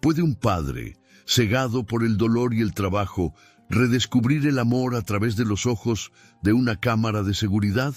¿Puede un padre, cegado por el dolor y el trabajo, redescubrir el amor a través de los ojos de una cámara de seguridad?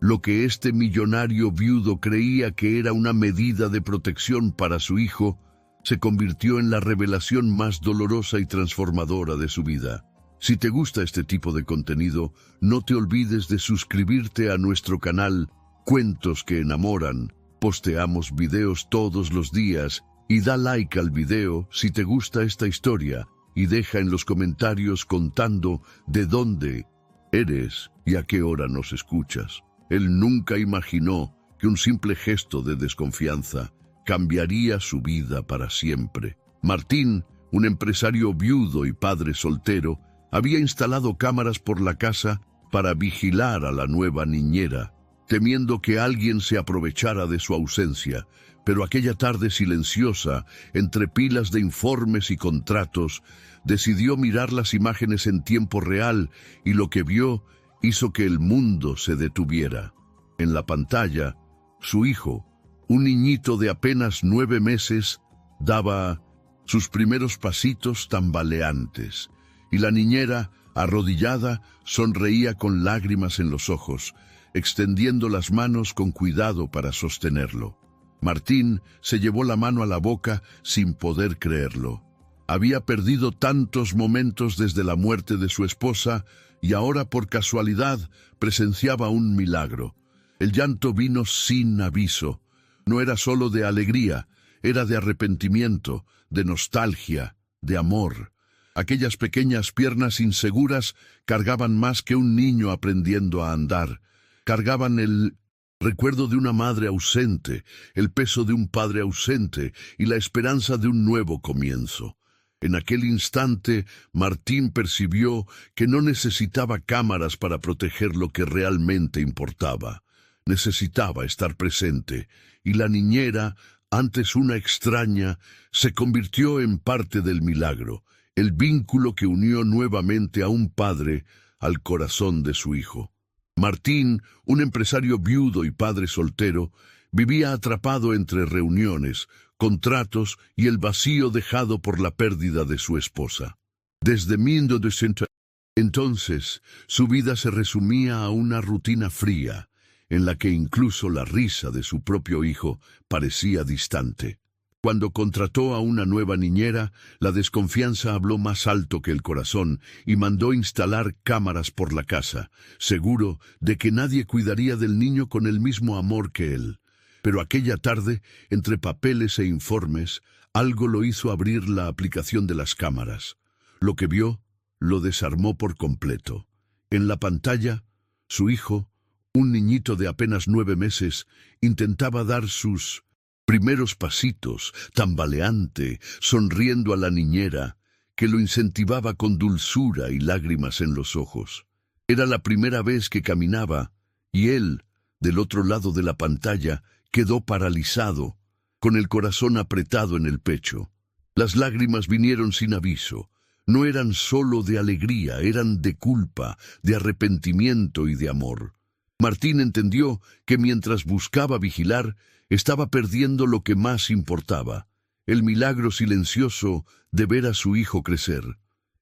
Lo que este millonario viudo creía que era una medida de protección para su hijo, se convirtió en la revelación más dolorosa y transformadora de su vida. Si te gusta este tipo de contenido, no te olvides de suscribirte a nuestro canal Cuentos que Enamoran. Posteamos videos todos los días y da like al video si te gusta esta historia y deja en los comentarios contando de dónde eres y a qué hora nos escuchas. Él nunca imaginó que un simple gesto de desconfianza cambiaría su vida para siempre. Martín, un empresario viudo y padre soltero, había instalado cámaras por la casa para vigilar a la nueva niñera, temiendo que alguien se aprovechara de su ausencia. Pero aquella tarde silenciosa, entre pilas de informes y contratos, decidió mirar las imágenes en tiempo real y lo que vio hizo que el mundo se detuviera. En la pantalla, su hijo, un niñito de apenas 9 meses, daba sus primeros pasitos tambaleantes, y la niñera, arrodillada, sonreía con lágrimas en los ojos, extendiendo las manos con cuidado para sostenerlo. Martín se llevó la mano a la boca sin poder creerlo. Había perdido tantos momentos desde la muerte de su esposa y ahora por casualidad presenciaba un milagro. El llanto vino sin aviso. No era solo de alegría, era de arrepentimiento, de nostalgia, de amor. Aquellas pequeñas piernas inseguras cargaban más que un niño aprendiendo a andar. Cargaban el recuerdo de una madre ausente, el peso de un padre ausente y la esperanza de un nuevo comienzo. En aquel instante, Martín percibió que no necesitaba cámaras para proteger lo que realmente importaba. Necesitaba estar presente, y la niñera, antes una extraña, se convirtió en parte del milagro, el vínculo que unió nuevamente a un padre al corazón de su hijo. Martín, un empresario viudo y padre soltero, vivía atrapado entre reuniones, contratos y el vacío dejado por la pérdida de su esposa. Desde 1900, entonces, su vida se resumía a una rutina fría, en la que incluso la risa de su propio hijo parecía distante. Cuando contrató a una nueva niñera, la desconfianza habló más alto que el corazón y mandó instalar cámaras por la casa, seguro de que nadie cuidaría del niño con el mismo amor que él. Pero aquella tarde, entre papeles e informes, algo lo hizo abrir la aplicación de las cámaras. Lo que vio lo desarmó por completo. En la pantalla, su hijo, un niñito de apenas 9 meses, intentaba dar sus primeros pasitos, tambaleante, sonriendo a la niñera, que lo incentivaba con dulzura y lágrimas en los ojos. Era la primera vez que caminaba, y él, del otro lado de la pantalla, quedó paralizado, con el corazón apretado en el pecho. Las lágrimas vinieron sin aviso. No eran solo de alegría, eran de culpa, de arrepentimiento y de amor. Martín entendió que mientras buscaba vigilar, estaba perdiendo lo que más importaba, el milagro silencioso de ver a su hijo crecer.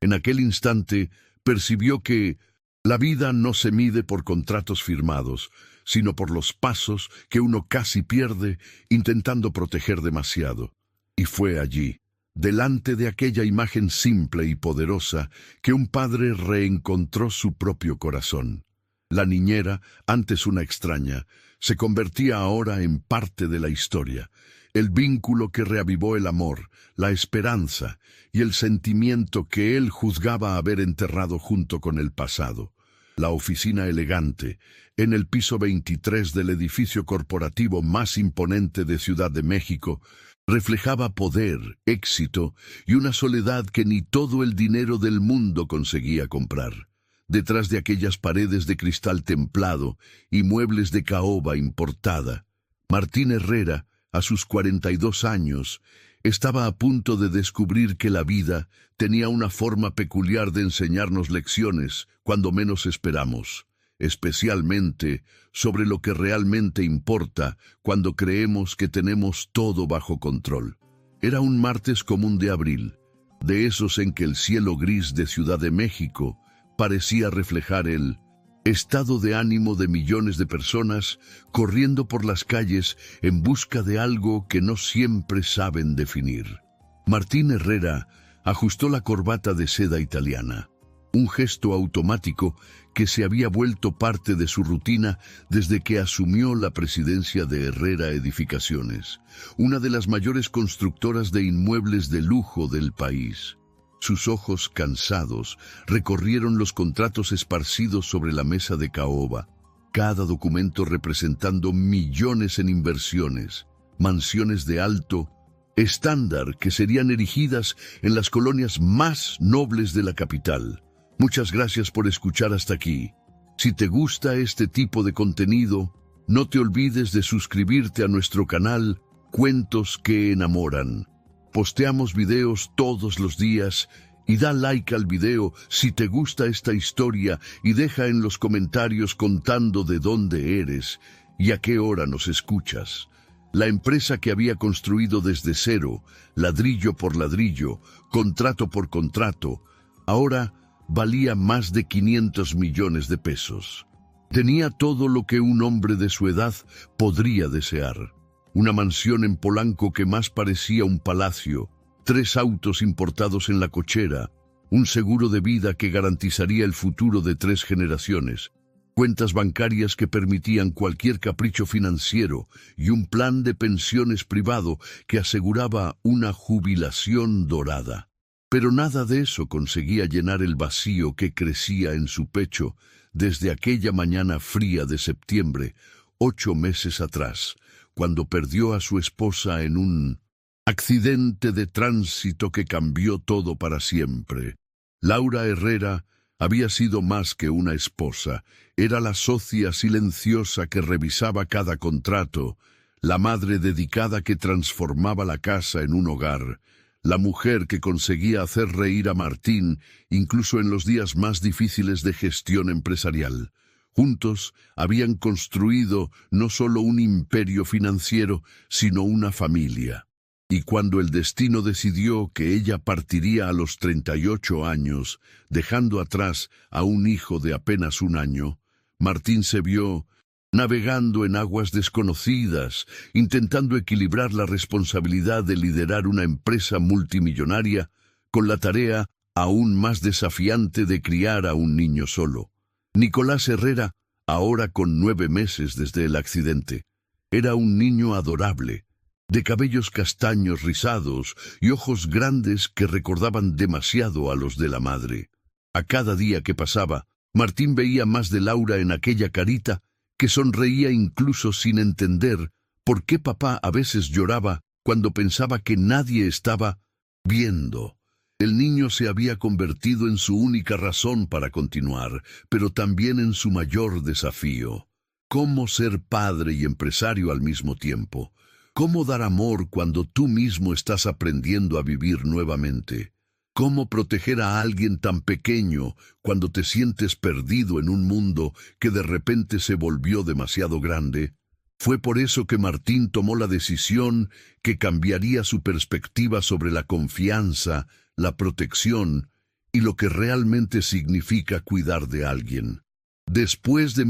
En aquel instante percibió que la vida no se mide por contratos firmados, sino por los pasos que uno casi pierde intentando proteger demasiado. Y fue allí, delante de aquella imagen simple y poderosa, que un padre reencontró su propio corazón. La niñera, antes una extraña, se convertía ahora en parte de la historia, el vínculo que reavivó el amor, la esperanza y el sentimiento que él juzgaba haber enterrado junto con el pasado. La oficina elegante, en el piso 23 del edificio corporativo más imponente de Ciudad de México, reflejaba poder, éxito y una soledad que ni todo el dinero del mundo conseguía comprar. Detrás de aquellas paredes de cristal templado y muebles de caoba importada, Martín Herrera, a sus 42 años, estaba a punto de descubrir que la vida tenía una forma peculiar de enseñarnos lecciones cuando menos esperamos, especialmente sobre lo que realmente importa cuando creemos que tenemos todo bajo control. Era un martes común de abril, de esos en que el cielo gris de Ciudad de México parecía reflejar el estado de ánimo de millones de personas corriendo por las calles en busca de algo que no siempre saben definir. Martín Herrera ajustó la corbata de seda italiana, un gesto automático que se había vuelto parte de su rutina desde que asumió la presidencia de Herrera Edificaciones, una de las mayores constructoras de inmuebles de lujo del país. Sus ojos cansados recorrieron los contratos esparcidos sobre la mesa de caoba, cada documento representando millones en inversiones, mansiones de alto estándar que serían erigidas en las colonias más nobles de la capital. Muchas gracias por escuchar hasta aquí. Si te gusta este tipo de contenido, no te olvides de suscribirte a nuestro canal Cuentos que Enamoran. Posteamos videos todos los días y da like al video si te gusta esta historia y deja en los comentarios contando de dónde eres y a qué hora nos escuchas. La empresa que había construido desde cero, ladrillo por ladrillo, contrato por contrato, ahora valía más de 500 millones de pesos. Tenía todo lo que un hombre de su edad podría desear. Una mansión en Polanco que más parecía un palacio, 3 autos importados en la cochera, un seguro de vida que garantizaría el futuro de 3 generaciones, cuentas bancarias que permitían cualquier capricho financiero y un plan de pensiones privado que aseguraba una jubilación dorada. Pero nada de eso conseguía llenar el vacío que crecía en su pecho desde aquella mañana fría de septiembre, 8 meses atrás, cuando perdió a su esposa en un accidente de tránsito que cambió todo para siempre. Laura Herrera había sido más que una esposa, era la socia silenciosa que revisaba cada contrato, la madre dedicada que transformaba la casa en un hogar, la mujer que conseguía hacer reír a Martín incluso en los días más difíciles de gestión empresarial. Juntos habían construido no solo un imperio financiero, sino una familia. Y cuando el destino decidió que ella partiría a los 38 años, dejando atrás a un hijo de apenas 1 año, Martín se vio navegando en aguas desconocidas, intentando equilibrar la responsabilidad de liderar una empresa multimillonaria con la tarea aún más desafiante de criar a un niño solo. Nicolás Herrera, ahora con 9 meses desde el accidente, era un niño adorable, de cabellos castaños rizados y ojos grandes que recordaban demasiado a los de la madre. A cada día que pasaba, Martín veía más de Laura en aquella carita que sonreía incluso sin entender por qué papá a veces lloraba cuando pensaba que nadie estaba viendo. El niño se había convertido en su única razón para continuar, pero también en su mayor desafío. ¿Cómo ser padre y empresario al mismo tiempo? ¿Cómo dar amor cuando tú mismo estás aprendiendo a vivir nuevamente? ¿Cómo proteger a alguien tan pequeño cuando te sientes perdido en un mundo que de repente se volvió demasiado grande? Fue por eso que Martín tomó la decisión que cambiaría su perspectiva sobre la confianza, la protección y lo que realmente significa cuidar de alguien. Después de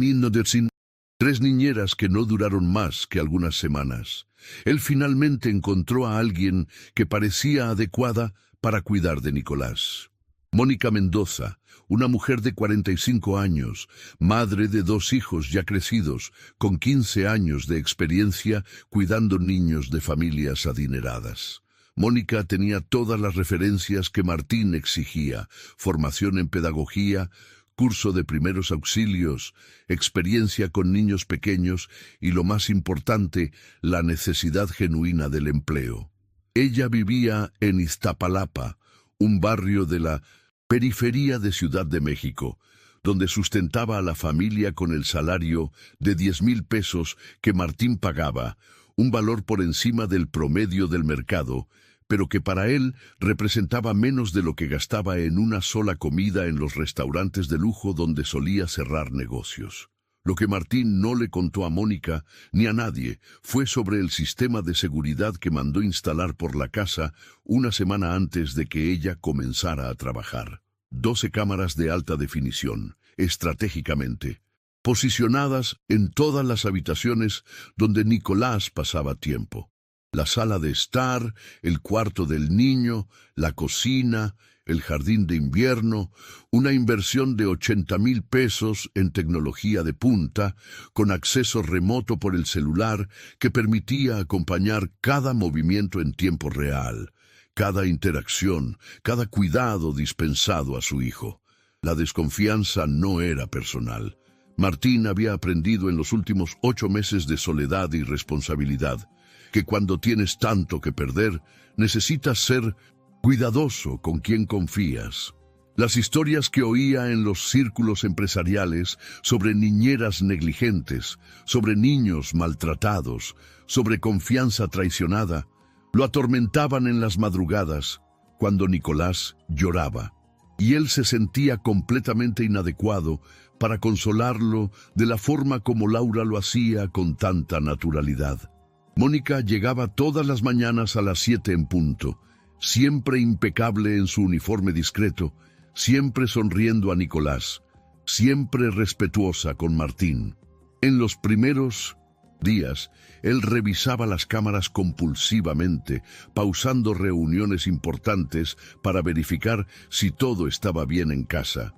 3 niñeras que no duraron más que algunas semanas, él finalmente encontró a alguien que parecía adecuada para cuidar de Nicolás. Mónica Mendoza, una mujer de 45 años, madre de 2 hijos ya crecidos, con 15 años de experiencia cuidando niños de familias adineradas. Mónica tenía todas las referencias que Martín exigía: formación en pedagogía, curso de primeros auxilios, experiencia con niños pequeños y, lo más importante, la necesidad genuina del empleo. Ella vivía en Iztapalapa, un barrio de la periferia de Ciudad de México, donde sustentaba a la familia con el salario de 10,000 pesos que Martín pagaba, un valor por encima del promedio del mercado, pero que para él representaba menos de lo que gastaba en una sola comida en los restaurantes de lujo donde solía cerrar negocios. Lo que Martín no le contó a Mónica ni a nadie fue sobre el sistema de seguridad que mandó instalar por la casa una semana antes de que ella comenzara a trabajar. 12 cámaras de alta definición, estratégicamente, posicionadas en todas las habitaciones donde Nicolás pasaba tiempo. La sala de estar, el cuarto del niño, la cocina, el jardín de invierno, una inversión de 80,000 pesos en tecnología de punta, con acceso remoto por el celular que permitía acompañar cada movimiento en tiempo real, cada interacción, cada cuidado dispensado a su hijo. La desconfianza no era personal. Martín había aprendido en los últimos 8 meses de soledad y responsabilidad que cuando tienes tanto que perder, necesitas ser cuidadoso con quien confías. Las historias que oía en los círculos empresariales sobre niñeras negligentes, sobre niños maltratados, sobre confianza traicionada, lo atormentaban en las madrugadas cuando Nicolás lloraba, y él se sentía completamente inadecuado para consolarlo de la forma como Laura lo hacía con tanta naturalidad. Mónica llegaba todas las mañanas a las 7 en punto, siempre impecable en su uniforme discreto, siempre sonriendo a Nicolás, siempre respetuosa con Martín. En los primeros días, él revisaba las cámaras compulsivamente, pausando reuniones importantes para verificar si todo estaba bien en casa.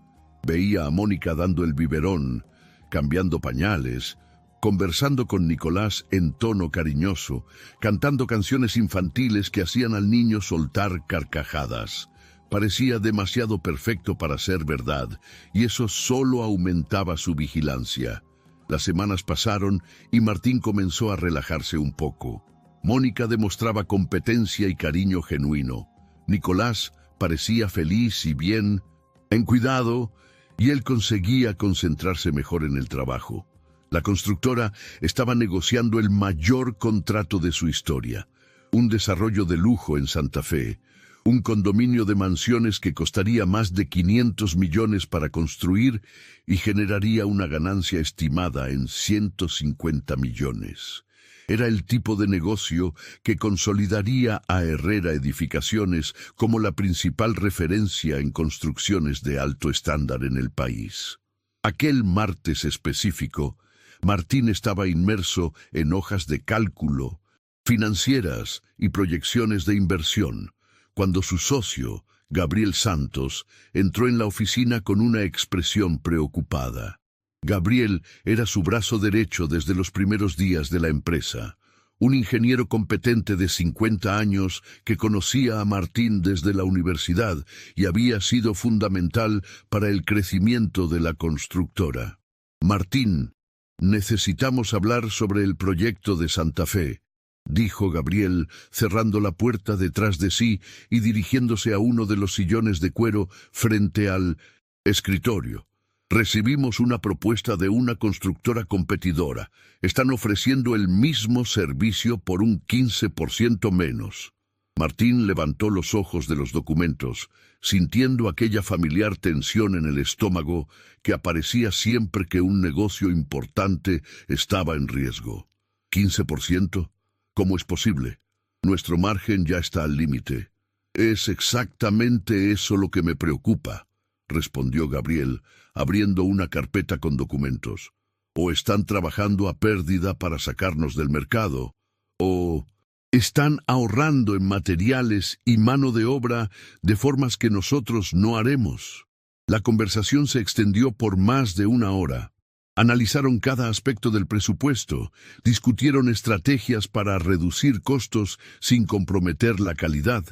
Veía a Mónica dando el biberón, cambiando pañales, conversando con Nicolás en tono cariñoso, cantando canciones infantiles que hacían al niño soltar carcajadas. Parecía demasiado perfecto para ser verdad, y eso solo aumentaba su vigilancia. Las semanas pasaron y Martín comenzó a relajarse un poco. Mónica demostraba competencia y cariño genuino. Nicolás parecía feliz y bien, en cuidado, y él conseguía concentrarse mejor en el trabajo. La constructora estaba negociando el mayor contrato de su historia, un desarrollo de lujo en Santa Fe, un condominio de mansiones que costaría más de 500 millones para construir y generaría una ganancia estimada en 150 millones. Era el tipo de negocio que consolidaría a Herrera Edificaciones como la principal referencia en construcciones de alto estándar en el país. Aquel martes específico, Martín estaba inmerso en hojas de cálculo, financieras y proyecciones de inversión, cuando su socio, Gabriel Santos, entró en la oficina con una expresión preocupada. Gabriel era su brazo derecho desde los primeros días de la empresa, un ingeniero competente de 50 años que conocía a Martín desde la universidad y había sido fundamental para el crecimiento de la constructora. Martín, necesitamos hablar sobre el proyecto de Santa Fe, dijo Gabriel, cerrando la puerta detrás de sí y dirigiéndose a uno de los sillones de cuero frente al escritorio. Recibimos una propuesta de una constructora competidora. Están ofreciendo el mismo servicio por un 15% menos. Martín levantó los ojos de los documentos, sintiendo aquella familiar tensión en el estómago que aparecía siempre que un negocio importante estaba en riesgo. ¿15%? ¿Cómo es posible? Nuestro margen ya está al límite. Es exactamente eso lo que me preocupa, respondió Gabriel, abriendo una carpeta con documentos. O están trabajando a pérdida para sacarnos del mercado, o están ahorrando en materiales y mano de obra de formas que nosotros no haremos. La conversación se extendió por más de 1 hora. Analizaron cada aspecto del presupuesto, discutieron estrategias para reducir costos sin comprometer la calidad.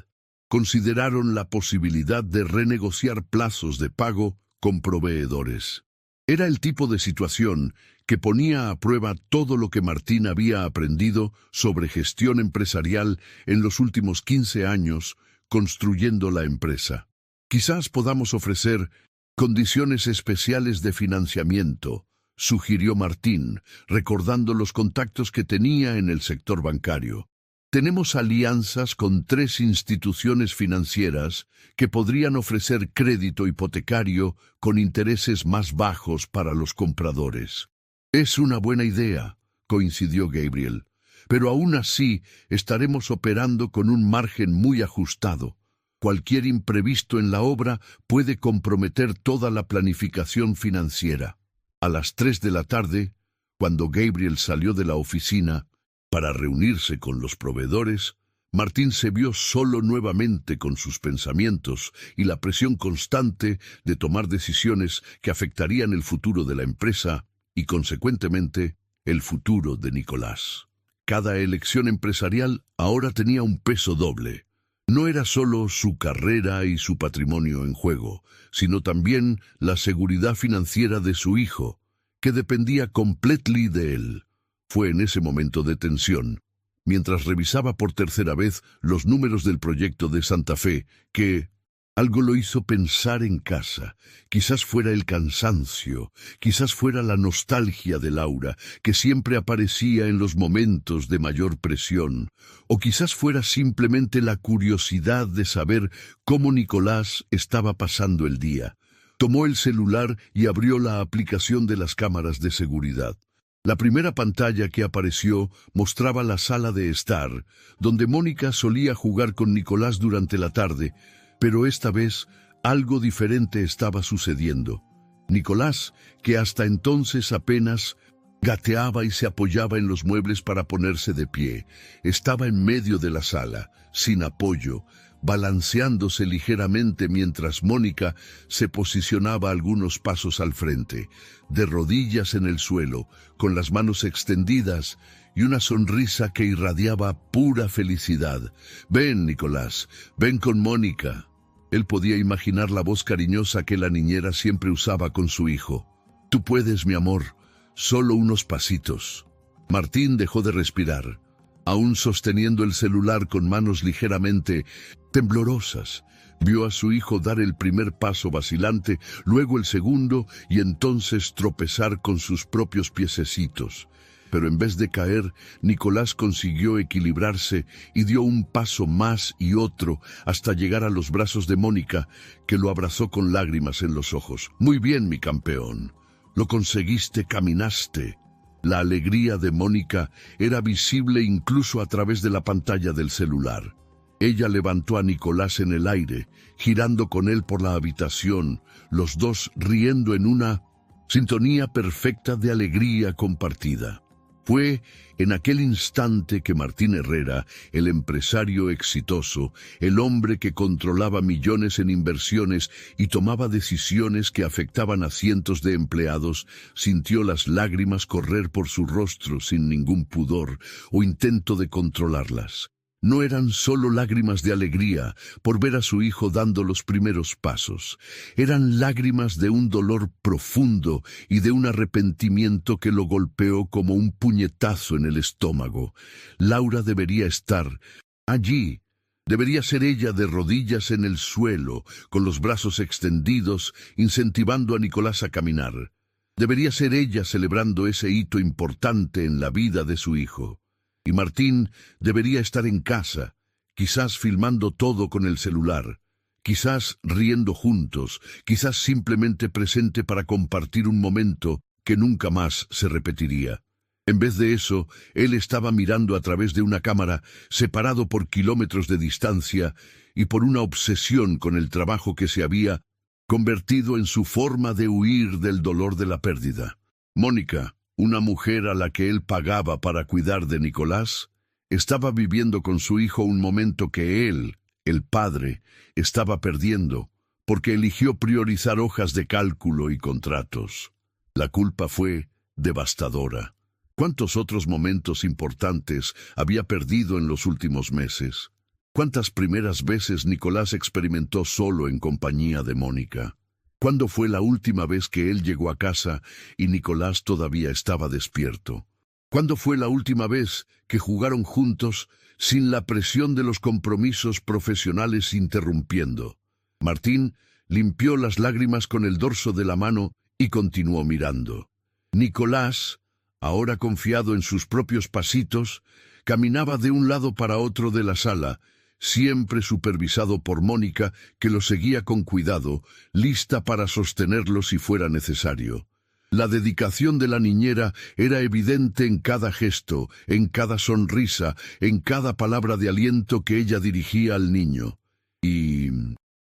Consideraron la posibilidad de renegociar plazos de pago con proveedores. Era el tipo de situación que ponía a prueba todo lo que Martín había aprendido sobre gestión empresarial en los últimos 15 años construyendo la empresa. Quizás podamos ofrecer condiciones especiales de financiamiento, sugirió Martín, recordando los contactos que tenía en el sector bancario. Tenemos alianzas con 3 instituciones financieras que podrían ofrecer crédito hipotecario con intereses más bajos para los compradores. Es una buena idea, coincidió Gabriel, pero aún así estaremos operando con un margen muy ajustado. Cualquier imprevisto en la obra puede comprometer toda la planificación financiera. A las 3 de la tarde, cuando Gabriel salió de la oficina para reunirse con los proveedores, Martín se vio solo nuevamente con sus pensamientos y la presión constante de tomar decisiones que afectarían el futuro de la empresa y, consecuentemente, el futuro de Nicolás. Cada elección empresarial ahora tenía un peso doble. No era solo su carrera y su patrimonio en juego, sino también la seguridad financiera de su hijo, que dependía completamente de él. Fue en ese momento de tensión, mientras revisaba por tercera vez los números del proyecto de Santa Fe, que algo lo hizo pensar en casa. Quizás fuera el cansancio, quizás fuera la nostalgia de Laura, que siempre aparecía en los momentos de mayor presión, o quizás fuera simplemente la curiosidad de saber cómo Nicolás estaba pasando el día. Tomó el celular y abrió la aplicación de las cámaras de seguridad. La primera pantalla que apareció mostraba la sala de estar, donde Mónica solía jugar con Nicolás durante la tarde, pero esta vez algo diferente estaba sucediendo. Nicolás, que hasta entonces apenas gateaba y se apoyaba en los muebles para ponerse de pie, estaba en medio de la sala, sin apoyo, balanceándose ligeramente mientras Mónica se posicionaba algunos pasos al frente, de rodillas en el suelo, con las manos extendidas y una sonrisa que irradiaba pura felicidad. «Ven, Nicolás, ven con Mónica». Él podía imaginar la voz cariñosa que la niñera siempre usaba con su hijo. «Tú puedes, mi amor, solo unos pasitos». Martín dejó de respirar, aún sosteniendo el celular con manos ligeramente temblorosas. Vio a su hijo dar el primer paso vacilante, luego el segundo y entonces tropezar con sus propios piececitos. Pero en vez de caer, Nicolás consiguió equilibrarse y dio un paso más y otro hasta llegar a los brazos de Mónica, que lo abrazó con lágrimas en los ojos. «Muy bien, mi campeón. Lo conseguiste, caminaste». La alegría de Mónica era visible incluso a través de la pantalla del celular. Ella levantó a Nicolás en el aire, girando con él por la habitación, los dos riendo en una sintonía perfecta de alegría compartida. Fue en aquel instante que Martín Herrera, el empresario exitoso, el hombre que controlaba millones en inversiones y tomaba decisiones que afectaban a cientos de empleados, sintió las lágrimas correr por su rostro sin ningún pudor o intento de controlarlas. No eran solo lágrimas de alegría por ver a su hijo dando los primeros pasos. Eran lágrimas de un dolor profundo y de un arrepentimiento que lo golpeó como un puñetazo en el estómago. Laura debería estar allí. Debería ser ella de rodillas en el suelo, con los brazos extendidos, incentivando a Nicolás a caminar. Debería ser ella celebrando ese hito importante en la vida de su hijo. Y Martín debería estar en casa, quizás filmando todo con el celular, quizás riendo juntos, quizás simplemente presente para compartir un momento que nunca más se repetiría. En vez de eso, él estaba mirando a través de una cámara, separado por kilómetros de distancia y por una obsesión con el trabajo que se había convertido en su forma de huir del dolor de la pérdida. Mónica, una mujer a la que él pagaba para cuidar de Nicolás, estaba viviendo con su hijo un momento que él, el padre, estaba perdiendo, porque eligió priorizar hojas de cálculo y contratos. La culpa fue devastadora. ¿Cuántos otros momentos importantes había perdido en los últimos meses? ¿Cuántas primeras veces Nicolás experimentó solo en compañía de Mónica? ¿Cuándo fue la última vez que él llegó a casa y Nicolás todavía estaba despierto? ¿Cuándo fue la última vez que jugaron juntos sin la presión de los compromisos profesionales interrumpiendo? Martín limpió las lágrimas con el dorso de la mano y continuó mirando. Nicolás, ahora confiado en sus propios pasitos, caminaba de un lado para otro de la sala, siempre supervisado por Mónica, que lo seguía con cuidado, lista para sostenerlo si fuera necesario. La dedicación de la niñera era evidente en cada gesto, en cada sonrisa, en cada palabra de aliento que ella dirigía al niño. Y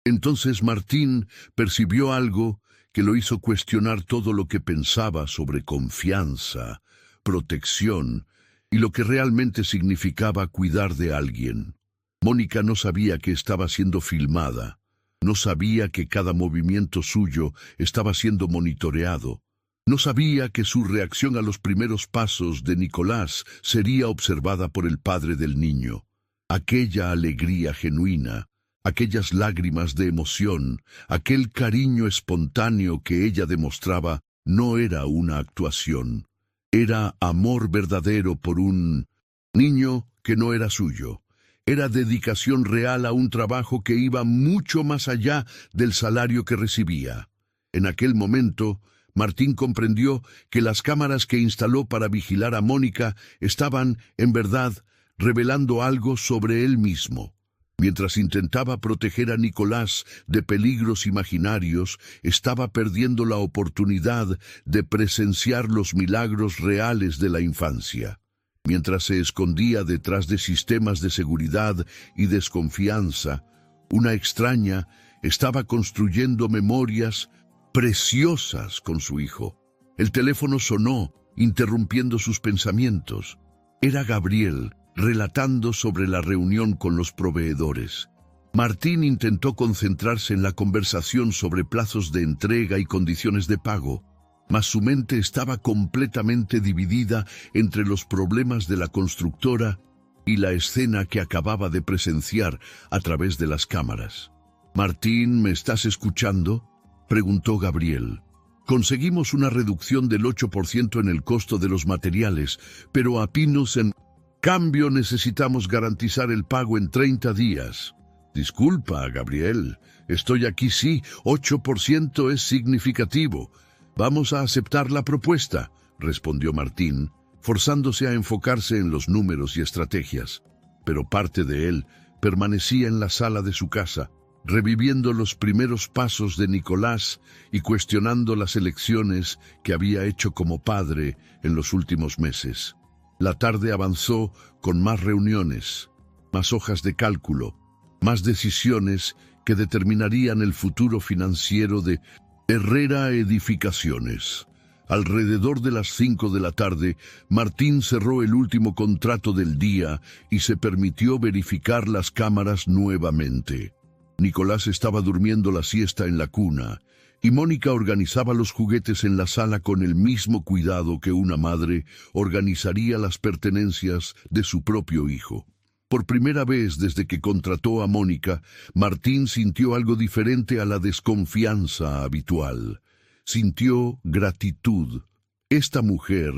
entonces Martín percibió algo que lo hizo cuestionar todo lo que pensaba sobre confianza, protección y lo que realmente significaba cuidar de alguien. Mónica no sabía que estaba siendo filmada, no sabía que cada movimiento suyo estaba siendo monitoreado, no sabía que su reacción a los primeros pasos de Nicolás sería observada por el padre del niño. Aquella alegría genuina, aquellas lágrimas de emoción, aquel cariño espontáneo que ella demostraba no era una actuación. Era amor verdadero por un niño que no era suyo. Era dedicación real a un trabajo que iba mucho más allá del salario que recibía. En aquel momento, Martín comprendió que las cámaras que instaló para vigilar a Mónica estaban, en verdad, revelando algo sobre él mismo. Mientras intentaba proteger a Nicolás de peligros imaginarios, estaba perdiendo la oportunidad de presenciar los milagros reales de la infancia. Mientras se escondía detrás de sistemas de seguridad y desconfianza, una extraña estaba construyendo memorias preciosas con su hijo. El teléfono sonó, interrumpiendo sus pensamientos. Era Gabriel, relatando sobre la reunión con los proveedores. Martín intentó concentrarse en la conversación sobre plazos de entrega y condiciones de pago, mas su mente estaba completamente dividida entre los problemas de la constructora y la escena que acababa de presenciar a través de las cámaras. «Martín, ¿me estás escuchando?», preguntó Gabriel. «Conseguimos una reducción del 8% en el costo de los materiales, pero a Pinos en cambio necesitamos garantizar el pago en 30 días. Disculpa, Gabriel, estoy aquí sí, 8% es significativo. Vamos a aceptar la propuesta», respondió Martín, forzándose a enfocarse en los números y estrategias. Pero parte de él permanecía en la sala de su casa, reviviendo los primeros pasos de Nicolás y cuestionando las elecciones que había hecho como padre en los últimos meses. La tarde avanzó con más reuniones, más hojas de cálculo, más decisiones que determinarían el futuro financiero de Herrera Edificaciones. Alrededor de las 5 de la tarde, Martín cerró el último contrato del día y se permitió verificar las cámaras nuevamente. Nicolás estaba durmiendo la siesta en la cuna, y Mónica organizaba los juguetes en la sala con el mismo cuidado que una madre organizaría las pertenencias de su propio hijo. Por primera vez desde que contrató a Mónica, Martín sintió algo diferente a la desconfianza habitual. Sintió gratitud. Esta mujer,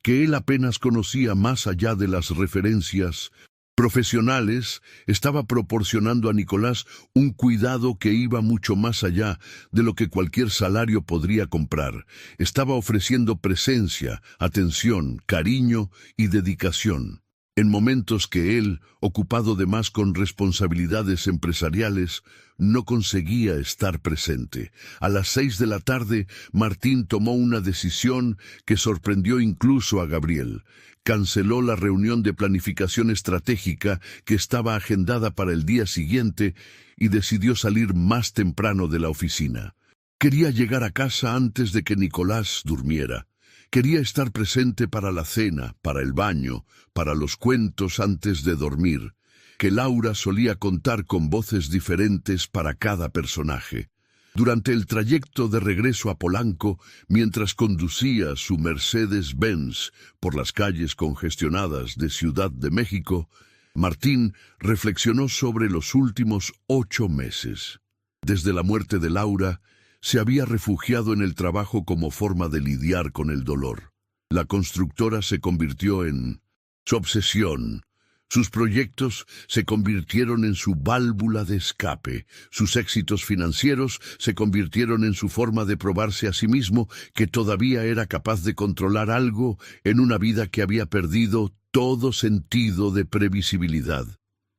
que él apenas conocía más allá de las referencias profesionales, estaba proporcionando a Nicolás un cuidado que iba mucho más allá de lo que cualquier salario podría comprar. Estaba ofreciendo presencia, atención, cariño y dedicación. En momentos que él, ocupado de más con responsabilidades empresariales, no conseguía estar presente. A las 6 de la tarde, Martín tomó una decisión que sorprendió incluso a Gabriel. Canceló la reunión de planificación estratégica que estaba agendada para el día siguiente y decidió salir más temprano de la oficina. Quería llegar a casa antes de que Nicolás durmiera. Quería estar presente para la cena, para el baño, para los cuentos antes de dormir, que Laura solía contar con voces diferentes para cada personaje. Durante el trayecto de regreso a Polanco, mientras conducía su Mercedes-Benz por las calles congestionadas de Ciudad de México, Martín reflexionó sobre los últimos 8 meses. Desde la muerte de Laura, se había refugiado en el trabajo como forma de lidiar con el dolor. La constructora se convirtió en su obsesión. Sus proyectos se convirtieron en su válvula de escape. Sus éxitos financieros se convirtieron en su forma de probarse a sí mismo que todavía era capaz de controlar algo en una vida que había perdido todo sentido de previsibilidad.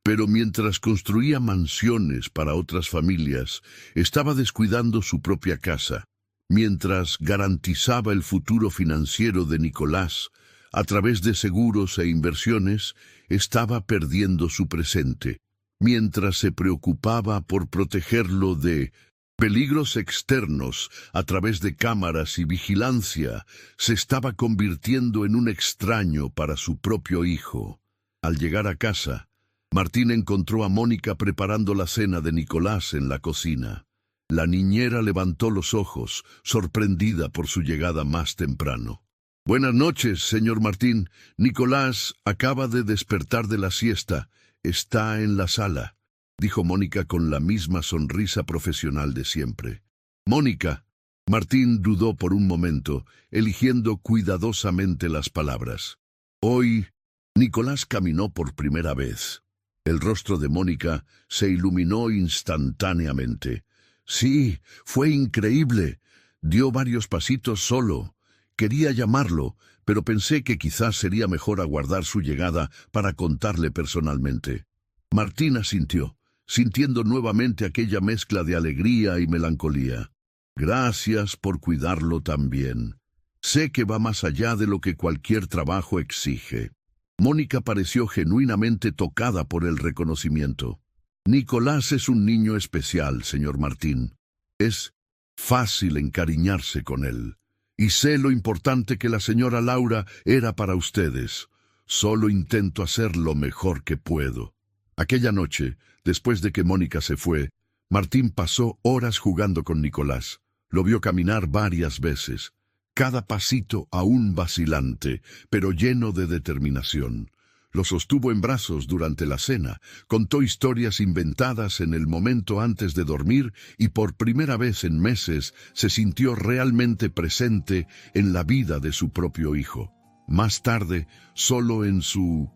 Pero mientras construía mansiones para otras familias, estaba descuidando su propia casa. Mientras garantizaba el futuro financiero de Nicolás, a través de seguros e inversiones, estaba perdiendo su presente. Mientras se preocupaba por protegerlo de peligros externos a través de cámaras y vigilancia, se estaba convirtiendo en un extraño para su propio hijo. Al llegar a casa, Martín encontró a Mónica preparando la cena de Nicolás en la cocina. La niñera levantó los ojos, sorprendida por su llegada más temprano. «Buenas noches, señor Martín. Nicolás acaba de despertar de la siesta. Está en la sala», dijo Mónica con la misma sonrisa profesional de siempre. «Mónica». Martín dudó por un momento, eligiendo cuidadosamente las palabras. Hoy, Nicolás caminó por primera vez. El rostro de Mónica se iluminó instantáneamente. «Sí, fue increíble. Dio varios pasitos solo. Quería llamarlo, pero pensé que quizás sería mejor aguardar su llegada para contarle personalmente». Martín asintió, sintiendo nuevamente aquella mezcla de alegría y melancolía. «Gracias por cuidarlo tan bien. Sé que va más allá de lo que cualquier trabajo exige». Mónica pareció genuinamente tocada por el reconocimiento. «Nicolás es un niño especial, señor Martín. Es fácil encariñarse con él. Y sé lo importante que la señora Laura era para ustedes. Solo intento hacer lo mejor que puedo». Aquella noche, después de que Mónica se fue, Martín pasó horas jugando con Nicolás. Lo vio caminar varias veces, cada pasito aún vacilante, pero lleno de determinación. Lo sostuvo en brazos durante la cena, contó historias inventadas en el momento antes de dormir y por primera vez en meses se sintió realmente presente en la vida de su propio hijo. Más tarde, solo en su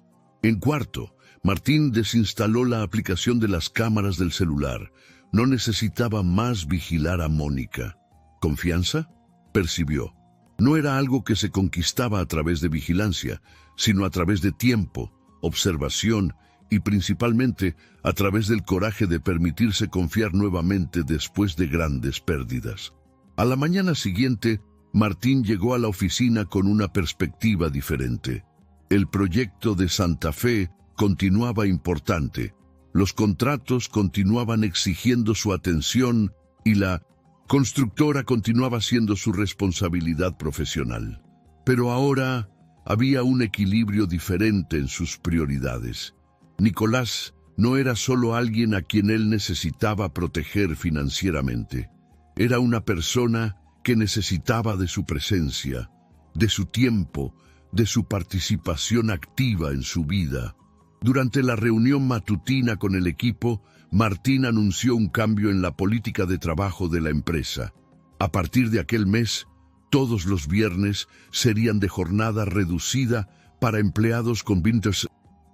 cuarto, Martín desinstaló la aplicación de las cámaras del celular. No necesitaba más vigilar a Mónica. ¿Confianza?, percibió. No era algo que se conquistaba a través de vigilancia, sino a través de tiempo, observación y principalmente a través del coraje de permitirse confiar nuevamente después de grandes pérdidas. A la mañana siguiente, Martín llegó a la oficina con una perspectiva diferente. El proyecto de Santa Fe continuaba importante, los contratos continuaban exigiendo su atención y la constructora continuaba siendo su responsabilidad profesional. Pero ahora había un equilibrio diferente en sus prioridades. Nicolás no era solo alguien a quien él necesitaba proteger financieramente. Era una persona que necesitaba de su presencia, de su tiempo, de su participación activa en su vida. Durante la reunión matutina con el equipo, Martín anunció un cambio en la política de trabajo de la empresa. A partir de aquel mes, todos los viernes serían de jornada reducida para empleados con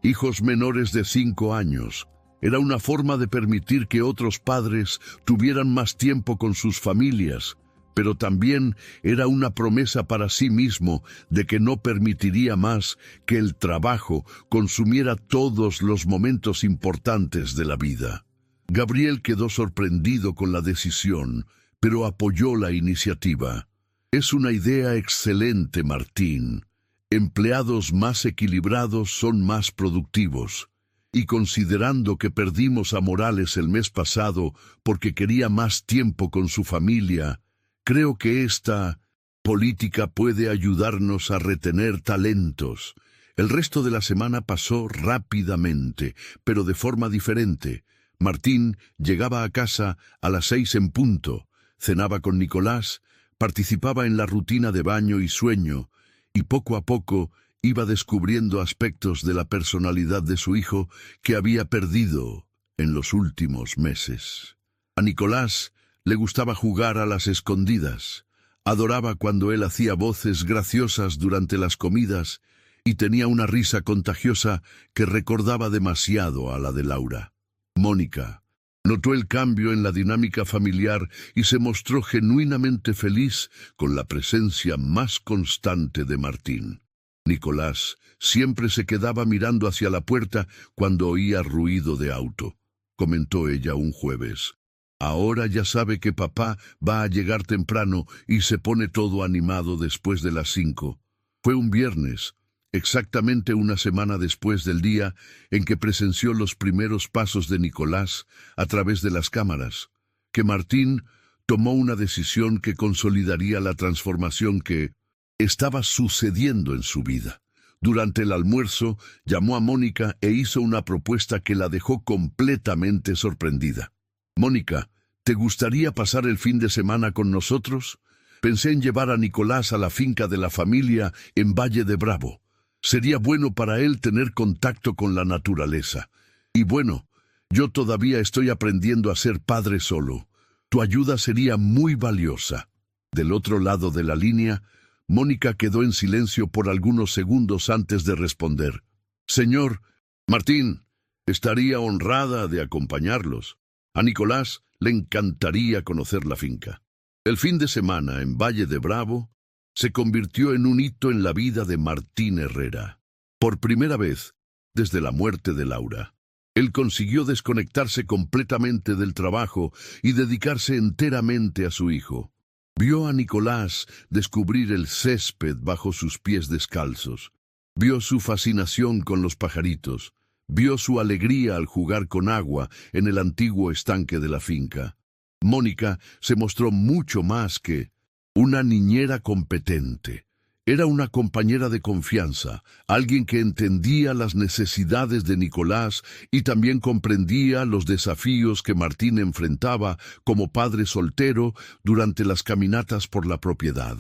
hijos menores de 5 años. Era una forma de permitir que otros padres tuvieran más tiempo con sus familias, pero también era una promesa para sí mismo de que no permitiría más que el trabajo consumiera todos los momentos importantes de la vida. Gabriel quedó sorprendido con la decisión, pero apoyó la iniciativa. «Es una idea excelente, Martín. Empleados más equilibrados son más productivos. Y considerando que perdimos a Morales el mes pasado porque quería más tiempo con su familia, creo que esta política puede ayudarnos a retener talentos». El resto de la semana pasó rápidamente, pero de forma diferente. Martín llegaba a casa a las 6 en punto, cenaba con Nicolás, participaba en la rutina de baño y sueño, y poco a poco iba descubriendo aspectos de la personalidad de su hijo que había perdido en los últimos meses. A Nicolás le gustaba jugar a las escondidas, adoraba cuando él hacía voces graciosas durante las comidas y tenía una risa contagiosa que recordaba demasiado a la de Laura. Mónica notó el cambio en la dinámica familiar y se mostró genuinamente feliz con la presencia más constante de Martín. Nicolás siempre se quedaba mirando hacia la puerta cuando oía ruido de auto, comentó ella un jueves. Ahora ya sabe que papá va a llegar temprano y se pone todo animado después de las 5. Fue un viernes, exactamente una semana después del día en que presenció los primeros pasos de Nicolás a través de las cámaras, que Martín tomó una decisión que consolidaría la transformación que estaba sucediendo en su vida. Durante el almuerzo, llamó a Mónica e hizo una propuesta que la dejó completamente sorprendida. Mónica, ¿te gustaría pasar el fin de semana con nosotros? Pensé en llevar a Nicolás a la finca de la familia en Valle de Bravo. Sería bueno para él tener contacto con la naturaleza. Y bueno, yo todavía estoy aprendiendo a ser padre solo. Tu ayuda sería muy valiosa. Del otro lado de la línea, Mónica quedó en silencio por algunos segundos antes de responder. Señor, Martín, estaría honrada de acompañarlos. A Nicolás le encantaría conocer la finca. El fin de semana en Valle de Bravo se convirtió en un hito en la vida de Martín Herrera. Por primera vez, desde la muerte de Laura, él consiguió desconectarse completamente del trabajo y dedicarse enteramente a su hijo. Vio a Nicolás descubrir el césped bajo sus pies descalzos. Vio su fascinación con los pajaritos. Vio su alegría al jugar con agua en el antiguo estanque de la finca. Mónica se mostró mucho más que una niñera competente. Era una compañera de confianza, alguien que entendía las necesidades de Nicolás y también comprendía los desafíos que Martín enfrentaba como padre soltero durante las caminatas por la propiedad.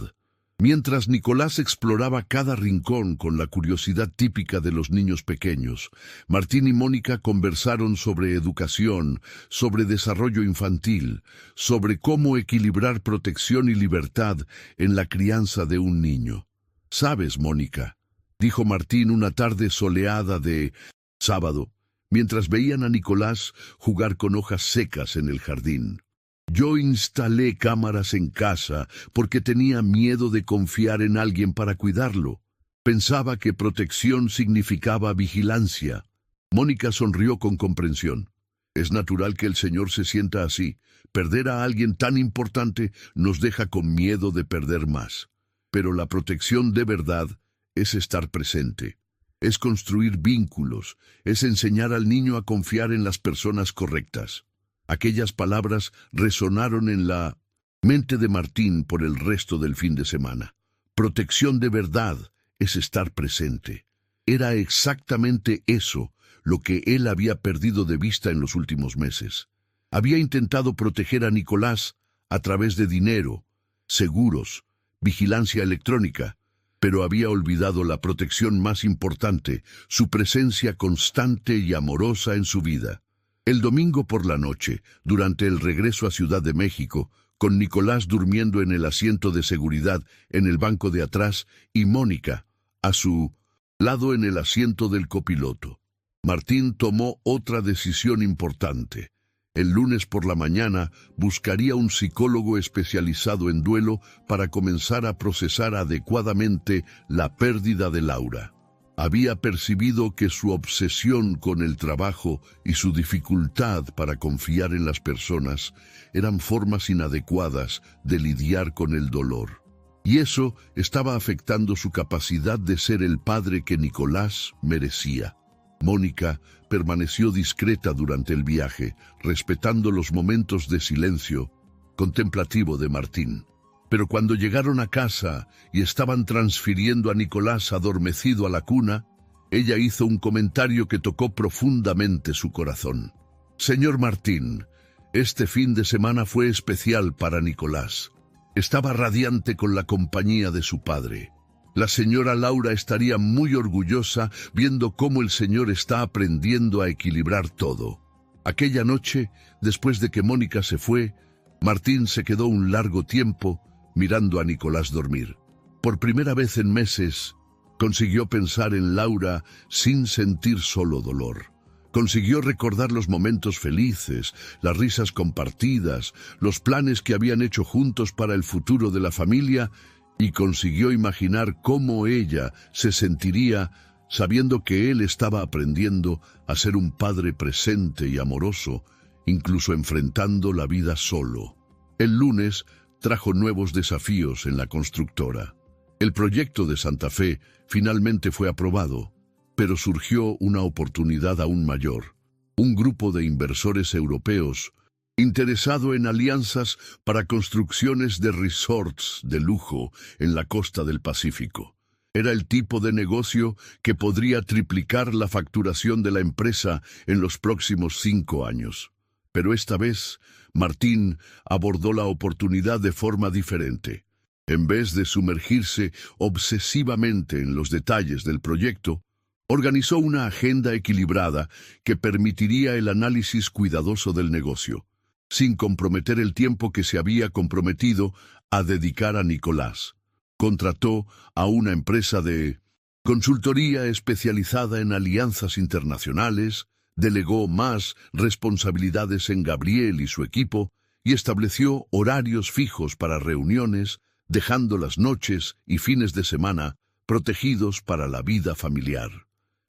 Mientras Nicolás exploraba cada rincón con la curiosidad típica de los niños pequeños, Martín y Mónica conversaron sobre educación, sobre desarrollo infantil, sobre cómo equilibrar protección y libertad en la crianza de un niño. «¿Sabes, Mónica?», dijo Martín una tarde soleada de sábado, mientras veían a Nicolás jugar con hojas secas en el jardín. «Yo instalé cámaras en casa porque tenía miedo de confiar en alguien para cuidarlo. Pensaba que protección significaba vigilancia». Mónica sonrió con comprensión. «Es natural que el Señor se sienta así. Perder a alguien tan importante nos deja con miedo de perder más. Pero la protección de verdad es estar presente. Es construir vínculos, es enseñar al niño a confiar en las personas correctas». Aquellas palabras resonaron en la mente de Martín por el resto del fin de semana. Protección de verdad es estar presente. Era exactamente eso lo que él había perdido de vista en los últimos meses. Había intentado proteger a Nicolás a través de dinero, seguros, vigilancia electrónica, pero había olvidado la protección más importante, su presencia constante y amorosa en su vida. El domingo por la noche, durante el regreso a Ciudad de México, con Nicolás durmiendo en el asiento de seguridad en el banco de atrás y Mónica a su lado en el asiento del copiloto, Martín tomó otra decisión importante. El lunes por la mañana buscaría un psicólogo especializado en duelo para comenzar a procesar adecuadamente la pérdida de Laura. Había percibido que su obsesión con el trabajo y su dificultad para confiar en las personas eran formas inadecuadas de lidiar con el dolor. Y eso estaba afectando su capacidad de ser el padre que Nicolás merecía. Mónica permaneció discreta durante el viaje, respetando los momentos de silencio contemplativo de Martín. Pero cuando llegaron a casa y estaban transfiriendo a Nicolás adormecido a la cuna, ella hizo un comentario que tocó profundamente su corazón. «Señor Martín, este fin de semana fue especial para Nicolás. Estaba radiante con la compañía de su padre. La señora Laura estaría muy orgullosa viendo cómo el señor está aprendiendo a equilibrar todo». Aquella noche, después de que Mónica se fue, Martín se quedó un largo tiempo mirando a Nicolás dormir. Por primera vez en meses, consiguió pensar en Laura sin sentir solo dolor. Consiguió recordar los momentos felices, las risas compartidas, los planes que habían hecho juntos para el futuro de la familia, y consiguió imaginar cómo ella se sentiría sabiendo que él estaba aprendiendo a ser un padre presente y amoroso, incluso enfrentando la vida solo. El lunes trajo nuevos desafíos en la constructora. El proyecto de Santa Fe finalmente fue aprobado, pero surgió una oportunidad aún mayor. Un grupo de inversores europeos interesado en alianzas para construcciones de resorts de lujo en la costa del Pacífico. Era el tipo de negocio que podría triplicar la facturación de la empresa en los próximos 5 años. Pero esta vez, Martín abordó la oportunidad de forma diferente. En vez de sumergirse obsesivamente en los detalles del proyecto, organizó una agenda equilibrada que permitiría el análisis cuidadoso del negocio, sin comprometer el tiempo que se había comprometido a dedicar a Nicolás. Contrató a una empresa de consultoría especializada en alianzas internacionales, delegó más responsabilidades en Gabriel y su equipo y estableció horarios fijos para reuniones, dejando las noches y fines de semana protegidos para la vida familiar.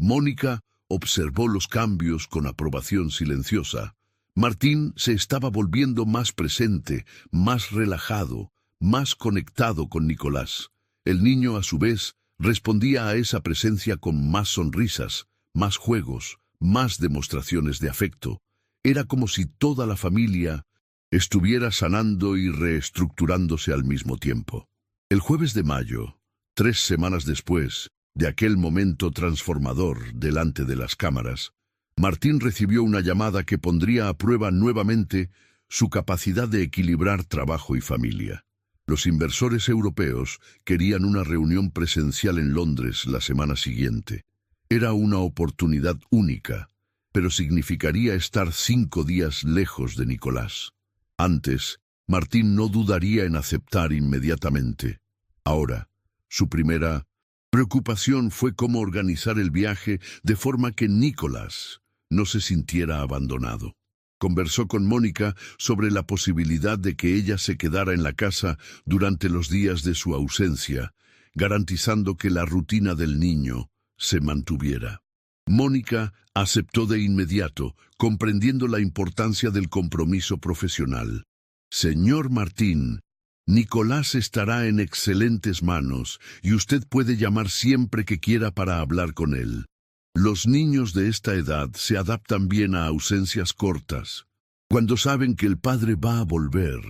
Mónica observó los cambios con aprobación silenciosa. Martín se estaba volviendo más presente, más relajado, más conectado con Nicolás. El niño, a su vez, respondía a esa presencia con más sonrisas, más juegos, más demostraciones de afecto. Era como si toda la familia estuviera sanando y reestructurándose al mismo tiempo. El jueves de mayo, 3 semanas después de aquel momento transformador delante de las cámaras, Martín recibió una llamada que pondría a prueba nuevamente su capacidad de equilibrar trabajo y familia. Los inversores europeos querían una reunión presencial en Londres la semana siguiente. Era una oportunidad única, pero significaría estar 5 días lejos de Nicolás. Antes, Martín no dudaría en aceptar inmediatamente. Ahora, su primera preocupación fue cómo organizar el viaje de forma que Nicolás no se sintiera abandonado. Conversó con Mónica sobre la posibilidad de que ella se quedara en la casa durante los días de su ausencia, garantizando que la rutina del niño se mantuviera. Mónica aceptó de inmediato, comprendiendo la importancia del compromiso profesional. Señor Martín, Nicolás estará en excelentes manos y usted puede llamar siempre que quiera para hablar con él. Los niños de esta edad se adaptan bien a ausencias cortas. Cuando saben que el padre va a volver.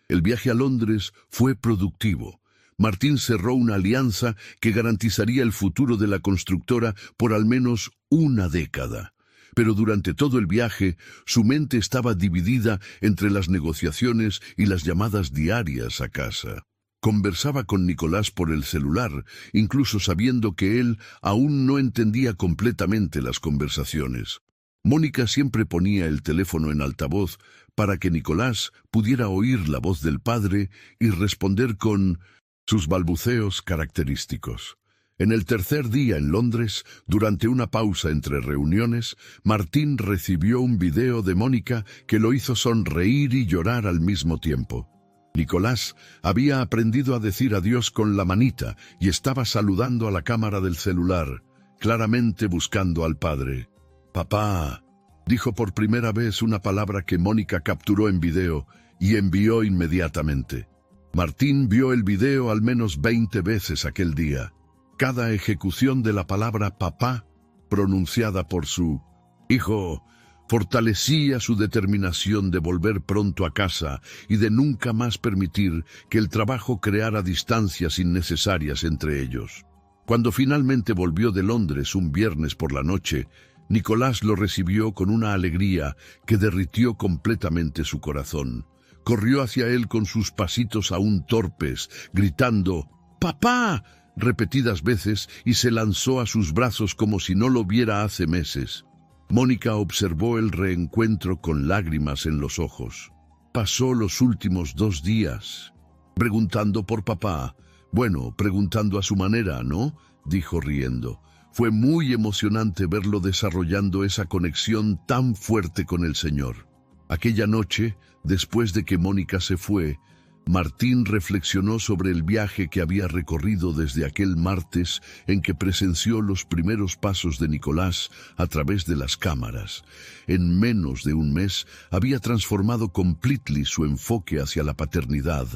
El viaje a Londres fue productivo. Martín cerró una alianza que garantizaría el futuro de la constructora por al menos una década. Pero durante todo el viaje, su mente estaba dividida entre las negociaciones y las llamadas diarias a casa. Conversaba con Nicolás por el celular, incluso sabiendo que él aún no entendía completamente las conversaciones. Mónica siempre ponía el teléfono en altavoz para que Nicolás pudiera oír la voz del padre y responder con sus balbuceos característicos. En el tercer día en Londres, durante una pausa entre reuniones, Martín recibió un video de Mónica que lo hizo sonreír y llorar al mismo tiempo. Nicolás había aprendido a decir adiós con la manita y estaba saludando a la cámara del celular, claramente buscando al padre. «Papá», dijo por primera vez una palabra que Mónica capturó en video y envió inmediatamente. Martín vio el video al menos 20 veces aquel día. Cada ejecución de la palabra papá, pronunciada por su hijo, fortalecía su determinación de volver pronto a casa y de nunca más permitir que el trabajo creara distancias innecesarias entre ellos. Cuando finalmente volvió de Londres un viernes por la noche, Nicolás lo recibió con una alegría que derritió completamente su corazón. Corrió hacia él con sus pasitos aún torpes, gritando «¡Papá!» repetidas veces y se lanzó a sus brazos como si no lo viera hace meses. Mónica observó el reencuentro con lágrimas en los ojos. Pasó los últimos 2 días preguntando por papá. Bueno, preguntando a su manera, ¿no?, dijo riendo. Fue muy emocionante verlo desarrollando esa conexión tan fuerte con el Señor. Aquella noche, después de que Mónica se fue, Martín reflexionó sobre el viaje que había recorrido desde aquel martes en que presenció los primeros pasos de Nicolás a través de las cámaras. En menos de un mes había transformado completely su enfoque hacia la paternidad,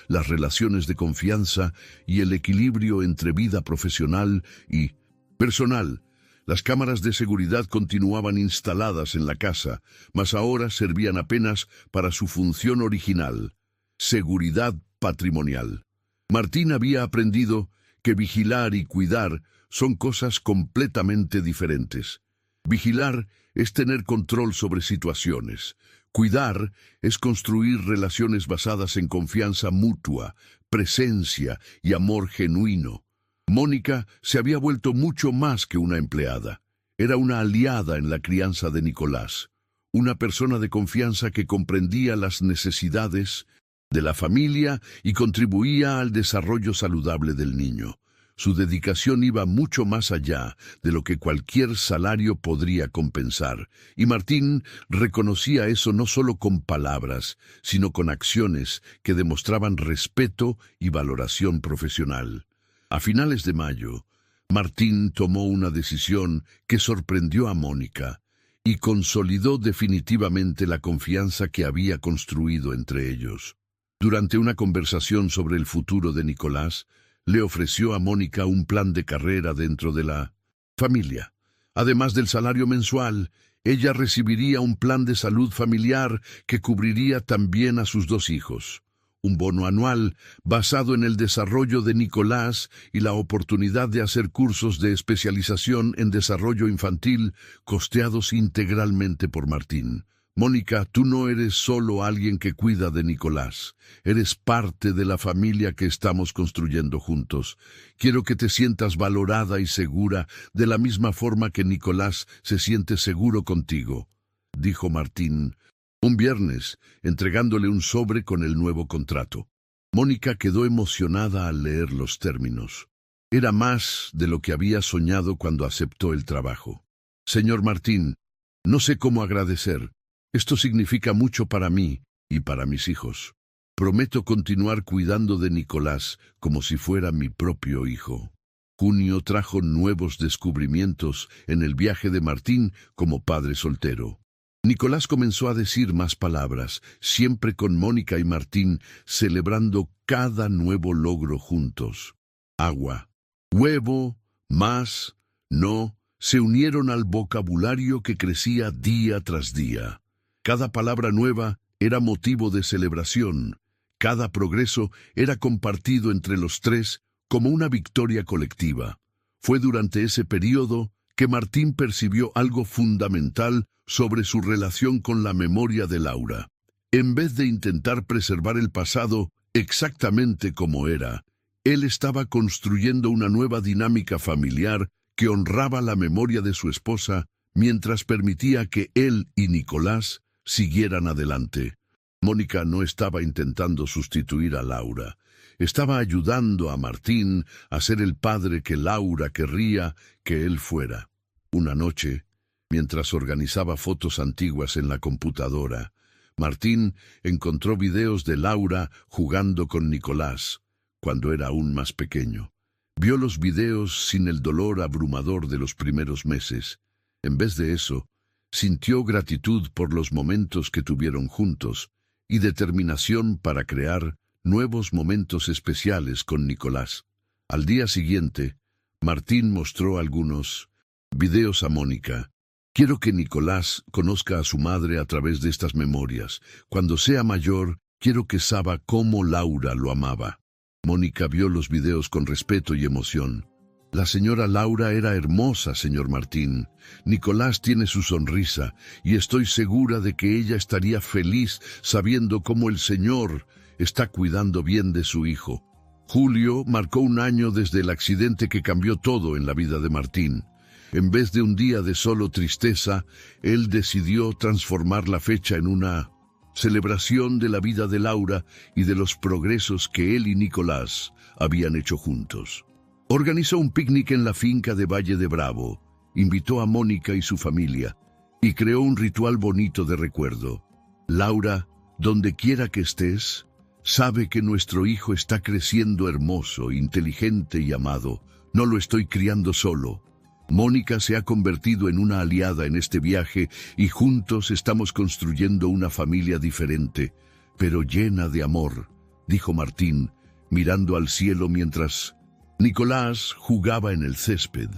las relaciones de confianza y el equilibrio entre vida profesional y personal. Las cámaras de seguridad continuaban instaladas en la casa, mas ahora servían apenas para su función original: seguridad patrimonial. Martín había aprendido que vigilar y cuidar son cosas completamente diferentes. Vigilar es tener control sobre situaciones. Cuidar es construir relaciones basadas en confianza mutua, presencia y amor genuino. Mónica se había vuelto mucho más que una empleada. Era una aliada en la crianza de Nicolás, una persona de confianza que comprendía las necesidades de la familia y contribuía al desarrollo saludable del niño. Su dedicación iba mucho más allá de lo que cualquier salario podría compensar, y Martín reconocía eso no solo con palabras, sino con acciones que demostraban respeto y valoración profesional. A finales de mayo, Martín tomó una decisión que sorprendió a Mónica y consolidó definitivamente la confianza que había construido entre ellos. Durante una conversación sobre el futuro de Nicolás, le ofreció a Mónica un plan de carrera dentro de la familia. Además del salario mensual, ella recibiría un plan de salud familiar que cubriría también a sus 2 hijos, un bono anual basado en el desarrollo de Nicolás y la oportunidad de hacer cursos de especialización en desarrollo infantil costeados integralmente por Martín. Mónica, tú no eres solo alguien que cuida de Nicolás, eres parte de la familia que estamos construyendo juntos. Quiero que te sientas valorada y segura de la misma forma que Nicolás se siente seguro contigo, dijo Martín un viernes, entregándole un sobre con el nuevo contrato. Mónica quedó emocionada al leer los términos. Era más de lo que había soñado cuando aceptó el trabajo. Señor Martín, no sé cómo agradecer. Esto significa mucho para mí y para mis hijos. Prometo continuar cuidando de Nicolás como si fuera mi propio hijo. Junio trajo nuevos descubrimientos en el viaje de Martín como padre soltero. Nicolás comenzó a decir más palabras, siempre con Mónica y Martín, celebrando cada nuevo logro juntos. Agua, huevo, más, no, se unieron al vocabulario que crecía día tras día. Cada palabra nueva era motivo de celebración. Cada progreso era compartido entre los 3 como una victoria colectiva. Fue durante ese periodo que Martín percibió algo fundamental sobre su relación con la memoria de Laura. En vez de intentar preservar el pasado exactamente como era, él estaba construyendo una nueva dinámica familiar que honraba la memoria de su esposa mientras permitía que él y Nicolás siguieran adelante. Mónica no estaba intentando sustituir a Laura. Estaba ayudando a Martín a ser el padre que Laura querría que él fuera. Una noche, mientras organizaba fotos antiguas en la computadora, Martín encontró videos de Laura jugando con Nicolás, cuando era aún más pequeño. Vio los videos sin el dolor abrumador de los primeros meses. En vez de eso, sintió gratitud por los momentos que tuvieron juntos y determinación para crear nuevos momentos especiales con Nicolás. Al día siguiente, Martín mostró algunos videos a Mónica. Quiero que Nicolás conozca a su madre a través de estas memorias. Cuando sea mayor, quiero que sepa cómo Laura lo amaba. Mónica vio los videos con respeto y emoción. La señora Laura era hermosa, señor Martín. Nicolás tiene su sonrisa, y estoy segura de que ella estaría feliz sabiendo cómo el Señor está cuidando bien de su hijo. Julio marcó un año desde el accidente que cambió todo en la vida de Martín. En vez de un día de solo tristeza, él decidió transformar la fecha en una celebración de la vida de Laura y de los progresos que él y Nicolás habían hecho juntos. Organizó un picnic en la finca de Valle de Bravo, invitó a Mónica y su familia, y creó un ritual bonito de recuerdo. Laura, donde quiera que estés, Sabe que nuestro hijo está creciendo hermoso, inteligente y amado. No lo estoy criando solo. Mónica se ha convertido en una aliada en este viaje y juntos estamos construyendo una familia diferente, pero llena de amor, dijo Martín, mirando al cielo mientras Nicolás jugaba en el césped.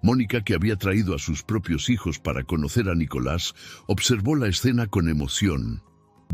Mónica, que había traído a sus propios hijos para conocer a Nicolás, observó la escena con emoción.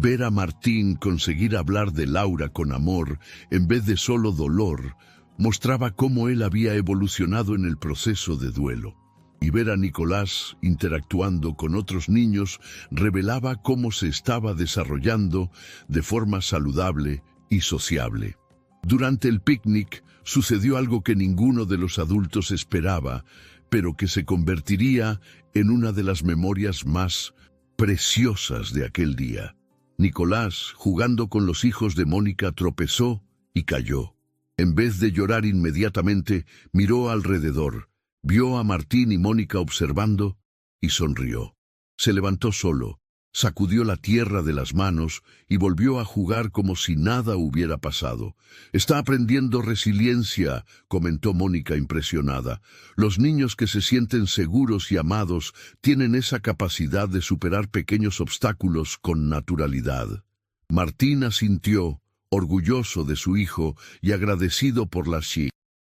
Ver a Martín conseguir hablar de Laura con amor en vez de solo dolor mostraba cómo él había evolucionado en el proceso de duelo. Y ver a Nicolás interactuando con otros niños revelaba cómo se estaba desarrollando de forma saludable y sociable. Durante el picnic sucedió algo que ninguno de los adultos esperaba, pero que se convertiría en una de las memorias más preciosas de aquel día. Nicolás, jugando con los hijos de Mónica, tropezó y cayó. En vez de llorar inmediatamente, miró alrededor, vio a Martín y Mónica observando y sonrió. Se levantó solo, sacudió la tierra de las manos y volvió a jugar como si nada hubiera pasado. «Está aprendiendo resiliencia», comentó Mónica impresionada. «Los niños que se sienten seguros y amados tienen esa capacidad de superar pequeños obstáculos con naturalidad». Martín asintió, orgulloso de su hijo y agradecido por la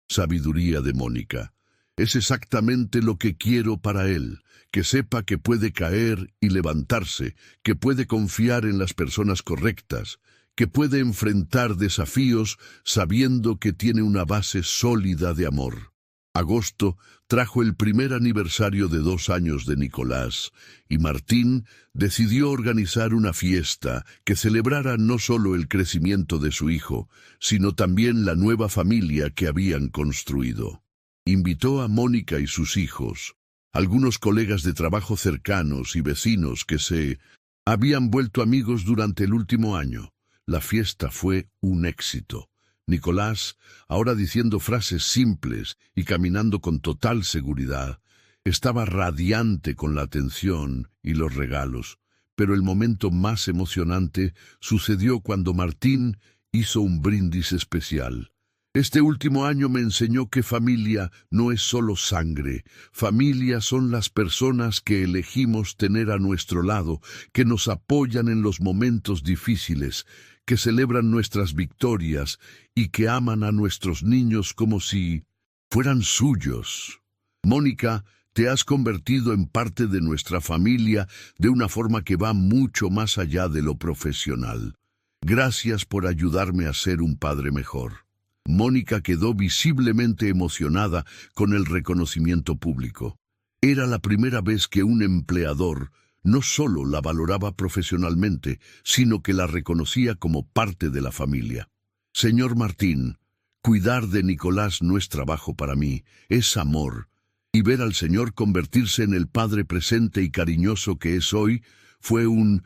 sabiduría de Mónica. «Es exactamente lo que quiero para él, que sepa que puede caer y levantarse, que puede confiar en las personas correctas, que puede enfrentar desafíos sabiendo que tiene una base sólida de amor». Agosto trajo el primer aniversario de 2 años de Nicolás, y Martín decidió organizar una fiesta que celebrara no solo el crecimiento de su hijo, sino también la nueva familia que habían construido. Invitó a Mónica y sus hijos, algunos colegas de trabajo cercanos y vecinos que se habían vuelto amigos durante el último año. La fiesta fue un éxito. Nicolás, ahora diciendo frases simples y caminando con total seguridad, estaba radiante con la atención y los regalos, pero el momento más emocionante sucedió cuando Martín hizo un brindis especial. «Este último año me enseñó que familia no es solo sangre. Familia son las personas que elegimos tener a nuestro lado, que nos apoyan en los momentos difíciles, que celebran nuestras victorias y que aman a nuestros niños como si fueran suyos. Mónica, te has convertido en parte de nuestra familia de una forma que va mucho más allá de lo profesional. Gracias por ayudarme a ser un padre mejor». Mónica quedó visiblemente emocionada con el reconocimiento público. Era la primera vez que un empleador no solo la valoraba profesionalmente, sino que la reconocía como parte de la familia. «Señor Martín, cuidar de Nicolás no es trabajo para mí, es amor. Y ver al Señor convertirse en el padre presente y cariñoso que es hoy fue un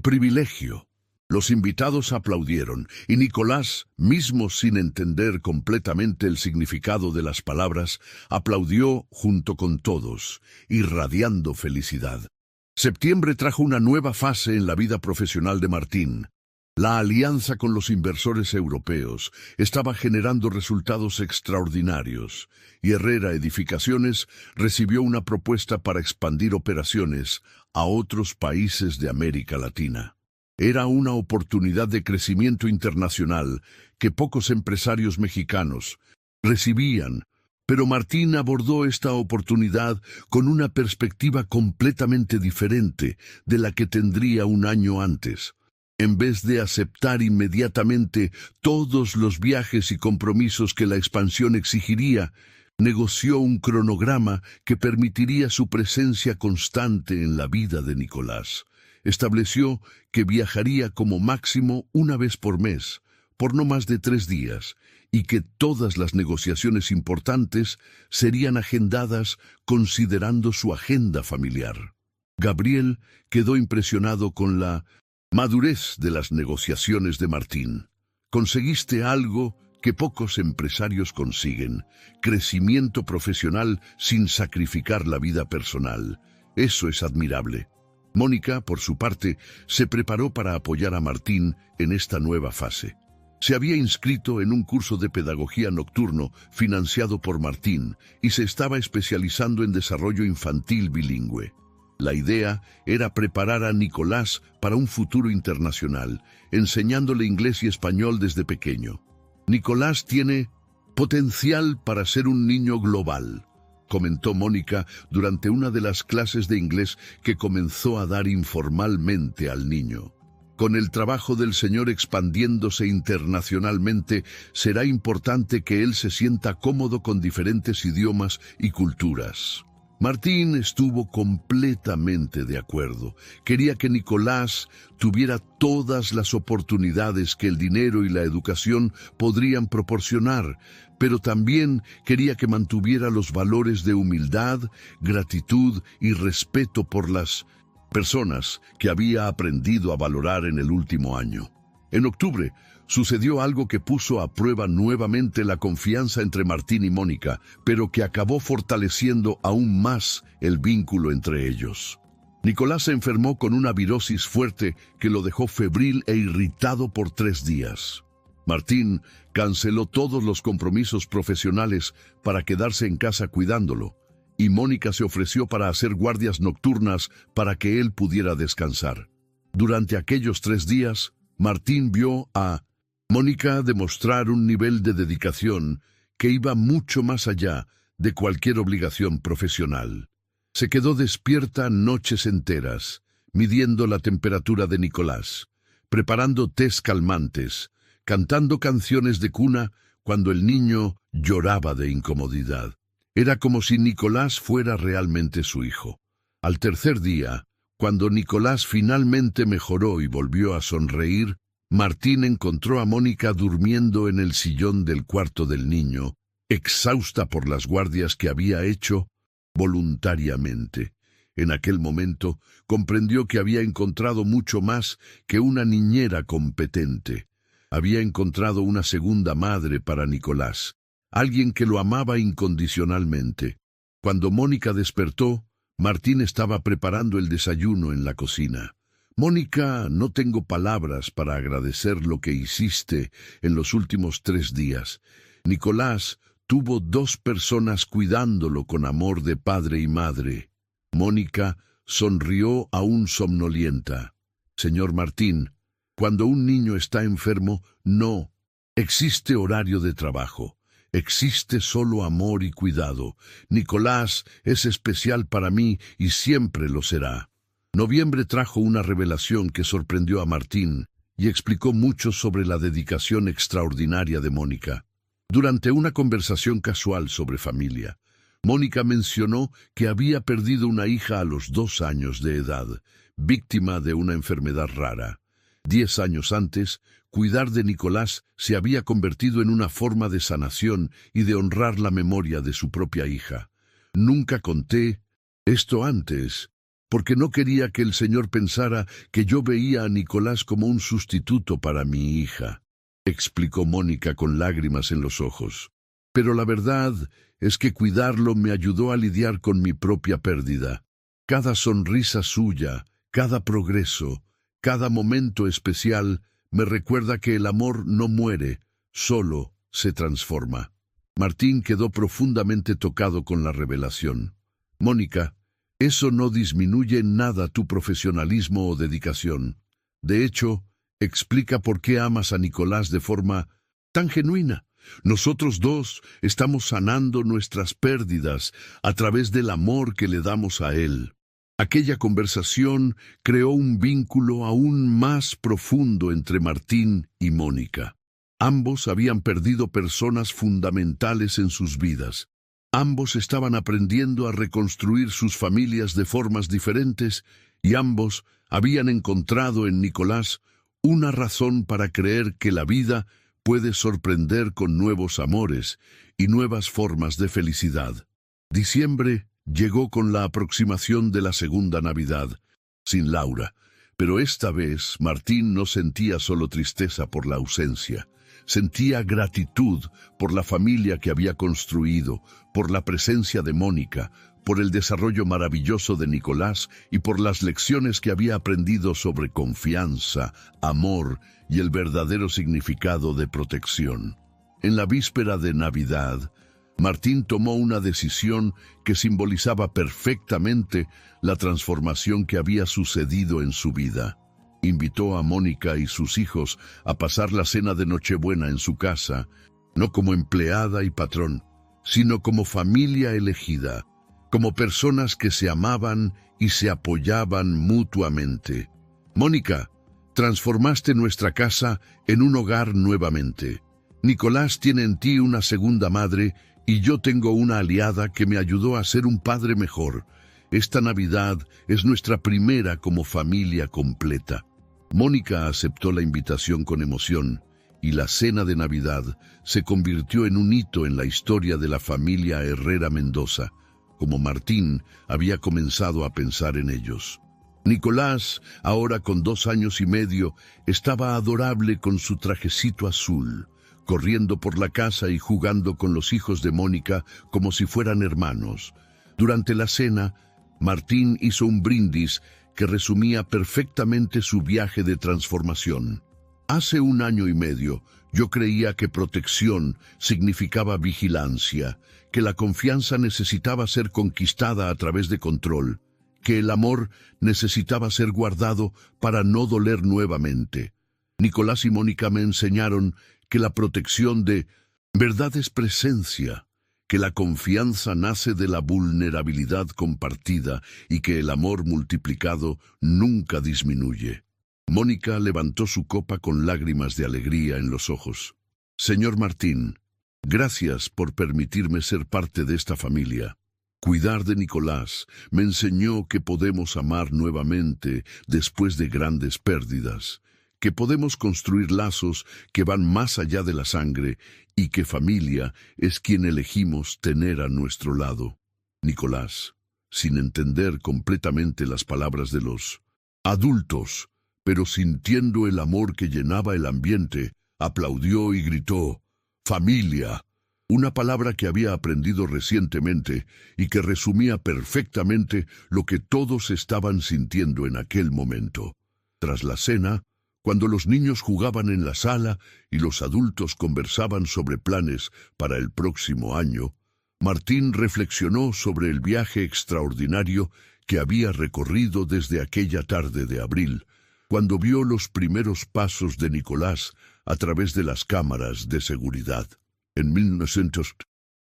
privilegio». Los invitados aplaudieron, y Nicolás, mismo sin entender completamente el significado de las palabras, aplaudió junto con todos, irradiando felicidad. Septiembre trajo una nueva fase en la vida profesional de Martín. La alianza con los inversores europeos estaba generando resultados extraordinarios, y Herrera Edificaciones recibió una propuesta para expandir operaciones a otros países de América Latina. Era una oportunidad de crecimiento internacional que pocos empresarios mexicanos recibían, pero Martín abordó esta oportunidad con una perspectiva completamente diferente de la que tendría un año antes. En vez de aceptar inmediatamente todos los viajes y compromisos que la expansión exigiría, negoció un cronograma que permitiría su presencia constante en la vida de Nicolás. Estableció que viajaría como máximo una vez por mes, por no más de 3 días, y que todas las negociaciones importantes serían agendadas considerando su agenda familiar. Gabriel quedó impresionado con la madurez de las negociaciones de Martín. «Conseguiste algo que pocos empresarios consiguen: crecimiento profesional sin sacrificar la vida personal. Eso es admirable». Mónica, por su parte, se preparó para apoyar a Martín en esta nueva fase. Se había inscrito en un curso de pedagogía nocturno financiado por Martín y se estaba especializando en desarrollo infantil bilingüe. La idea era preparar a Nicolás para un futuro internacional, enseñándole inglés y español desde pequeño. Nicolás tiene potencial para ser un niño global, comentó Mónica durante una de las clases de inglés que comenzó a dar informalmente al niño. Con el trabajo del Señor expandiéndose internacionalmente, será importante que él se sienta cómodo con diferentes idiomas y culturas. Martín estuvo completamente de acuerdo. Quería que Nicolás tuviera todas las oportunidades que el dinero y la educación podrían proporcionar, pero también quería que mantuviera los valores de humildad, gratitud y respeto por las personas que había aprendido a valorar en el último año. En octubre, sucedió algo que puso a prueba nuevamente la confianza entre Martín y Mónica, pero que acabó fortaleciendo aún más el vínculo entre ellos. Nicolás se enfermó con una virosis fuerte que lo dejó febril e irritado por 3 días. Martín canceló todos los compromisos profesionales para quedarse en casa cuidándolo, y Mónica se ofreció para hacer guardias nocturnas para que él pudiera descansar. Durante aquellos 3 días, Martín vio a Mónica demostrar un nivel de dedicación que iba mucho más allá de cualquier obligación profesional. Se quedó despierta noches enteras, midiendo la temperatura de Nicolás, preparando tés calmantes, cantando canciones de cuna cuando el niño lloraba de incomodidad. Era como si Nicolás fuera realmente su hijo. Al tercer día, cuando Nicolás finalmente mejoró y volvió a sonreír, Martín encontró a Mónica durmiendo en el sillón del cuarto del niño, exhausta por las guardias que había hecho voluntariamente. En aquel momento comprendió que había encontrado mucho más que una niñera competente. Había encontrado una segunda madre para Nicolás, alguien que lo amaba incondicionalmente. Cuando Mónica despertó, Martín estaba preparando el desayuno en la cocina. Mónica, no tengo palabras para agradecer lo que hiciste en los últimos 3 días. Nicolás tuvo 2 personas cuidándolo con amor de padre y madre. Mónica sonrió aún somnolienta. Señor Martín, cuando un niño está enfermo, no existe horario de trabajo. Existe solo amor y cuidado. Nicolás es especial para mí y siempre lo será. Noviembre trajo una revelación que sorprendió a Martín y explicó mucho sobre la dedicación extraordinaria de Mónica. Durante una conversación casual sobre familia, Mónica mencionó que había perdido una hija a los 2 años de edad, víctima de una enfermedad rara. 10 años antes, cuidar de Nicolás se había convertido en una forma de sanación y de honrar la memoria de su propia hija. Nunca conté esto antes, porque no quería que el Señor pensara que yo veía a Nicolás como un sustituto para mi hija, explicó Mónica con lágrimas en los ojos. Pero la verdad es que cuidarlo me ayudó a lidiar con mi propia pérdida. Cada sonrisa suya, cada progreso, cada momento especial me recuerda que el amor no muere, solo se transforma. Martín quedó profundamente tocado con la revelación. Mónica, eso no disminuye en nada tu profesionalismo o dedicación. De hecho, explica por qué amas a Nicolás de forma tan genuina. Nosotros 2 estamos sanando nuestras pérdidas a través del amor que le damos a él. Aquella conversación creó un vínculo aún más profundo entre Martín y Mónica. Ambos habían perdido personas fundamentales en sus vidas. Ambos estaban aprendiendo a reconstruir sus familias de formas diferentes y ambos habían encontrado en Nicolás una razón para creer que la vida puede sorprender con nuevos amores y nuevas formas de felicidad. Diciembre llegó con la aproximación de la segunda Navidad, sin Laura, pero esta vez Martín no sentía solo tristeza por la ausencia. Sentía gratitud por la familia que había construido, por la presencia de Mónica, por el desarrollo maravilloso de Nicolás y por las lecciones que había aprendido sobre confianza, amor y el verdadero significado de protección. En la víspera de Navidad, Martín tomó una decisión que simbolizaba perfectamente la transformación que había sucedido en su vida. Invitó a Mónica y sus hijos a pasar la cena de Nochebuena en su casa, no como empleada y patrón, sino como familia elegida, como personas que se amaban y se apoyaban mutuamente. Mónica, transformaste nuestra casa en un hogar nuevamente. Nicolás tiene en ti una segunda madre y yo tengo una aliada que me ayudó a ser un padre mejor. Esta Navidad es nuestra primera como familia completa. Mónica aceptó la invitación con emoción y la cena de Navidad se convirtió en un hito en la historia de la familia Herrera Mendoza, como Martín había comenzado a pensar en ellos. Nicolás, ahora con 2 años y medio, estaba adorable con su trajecito azul, corriendo por la casa y jugando con los hijos de Mónica como si fueran hermanos. Durante la cena, Martín hizo un brindis que resumía perfectamente su viaje de transformación. Hace 1 año y medio, yo creía que protección significaba vigilancia, que la confianza necesitaba ser conquistada a través de control, que el amor necesitaba ser guardado para no doler nuevamente. Nicolás y Mónica me enseñaron que la protección de verdad es presencia, que la confianza nace de la vulnerabilidad compartida y que el amor multiplicado nunca disminuye. Mónica levantó su copa con lágrimas de alegría en los ojos. Señor Martín, gracias por permitirme ser parte de esta familia. Cuidar de Nicolás me enseñó que podemos amar nuevamente después de grandes pérdidas, que podemos construir lazos que van más allá de la sangre y que familia es quien elegimos tener a nuestro lado. Nicolás, sin entender completamente las palabras de los adultos, pero sintiendo el amor que llenaba el ambiente, aplaudió y gritó, «¡Familia!», una palabra que había aprendido recientemente y que resumía perfectamente lo que todos estaban sintiendo en aquel momento. Tras la cena, cuando los niños jugaban en la sala y los adultos conversaban sobre planes para el próximo año, Martín reflexionó sobre el viaje extraordinario que había recorrido desde aquella tarde de abril, cuando vio los primeros pasos de Nicolás a través de las cámaras de seguridad. En 1900,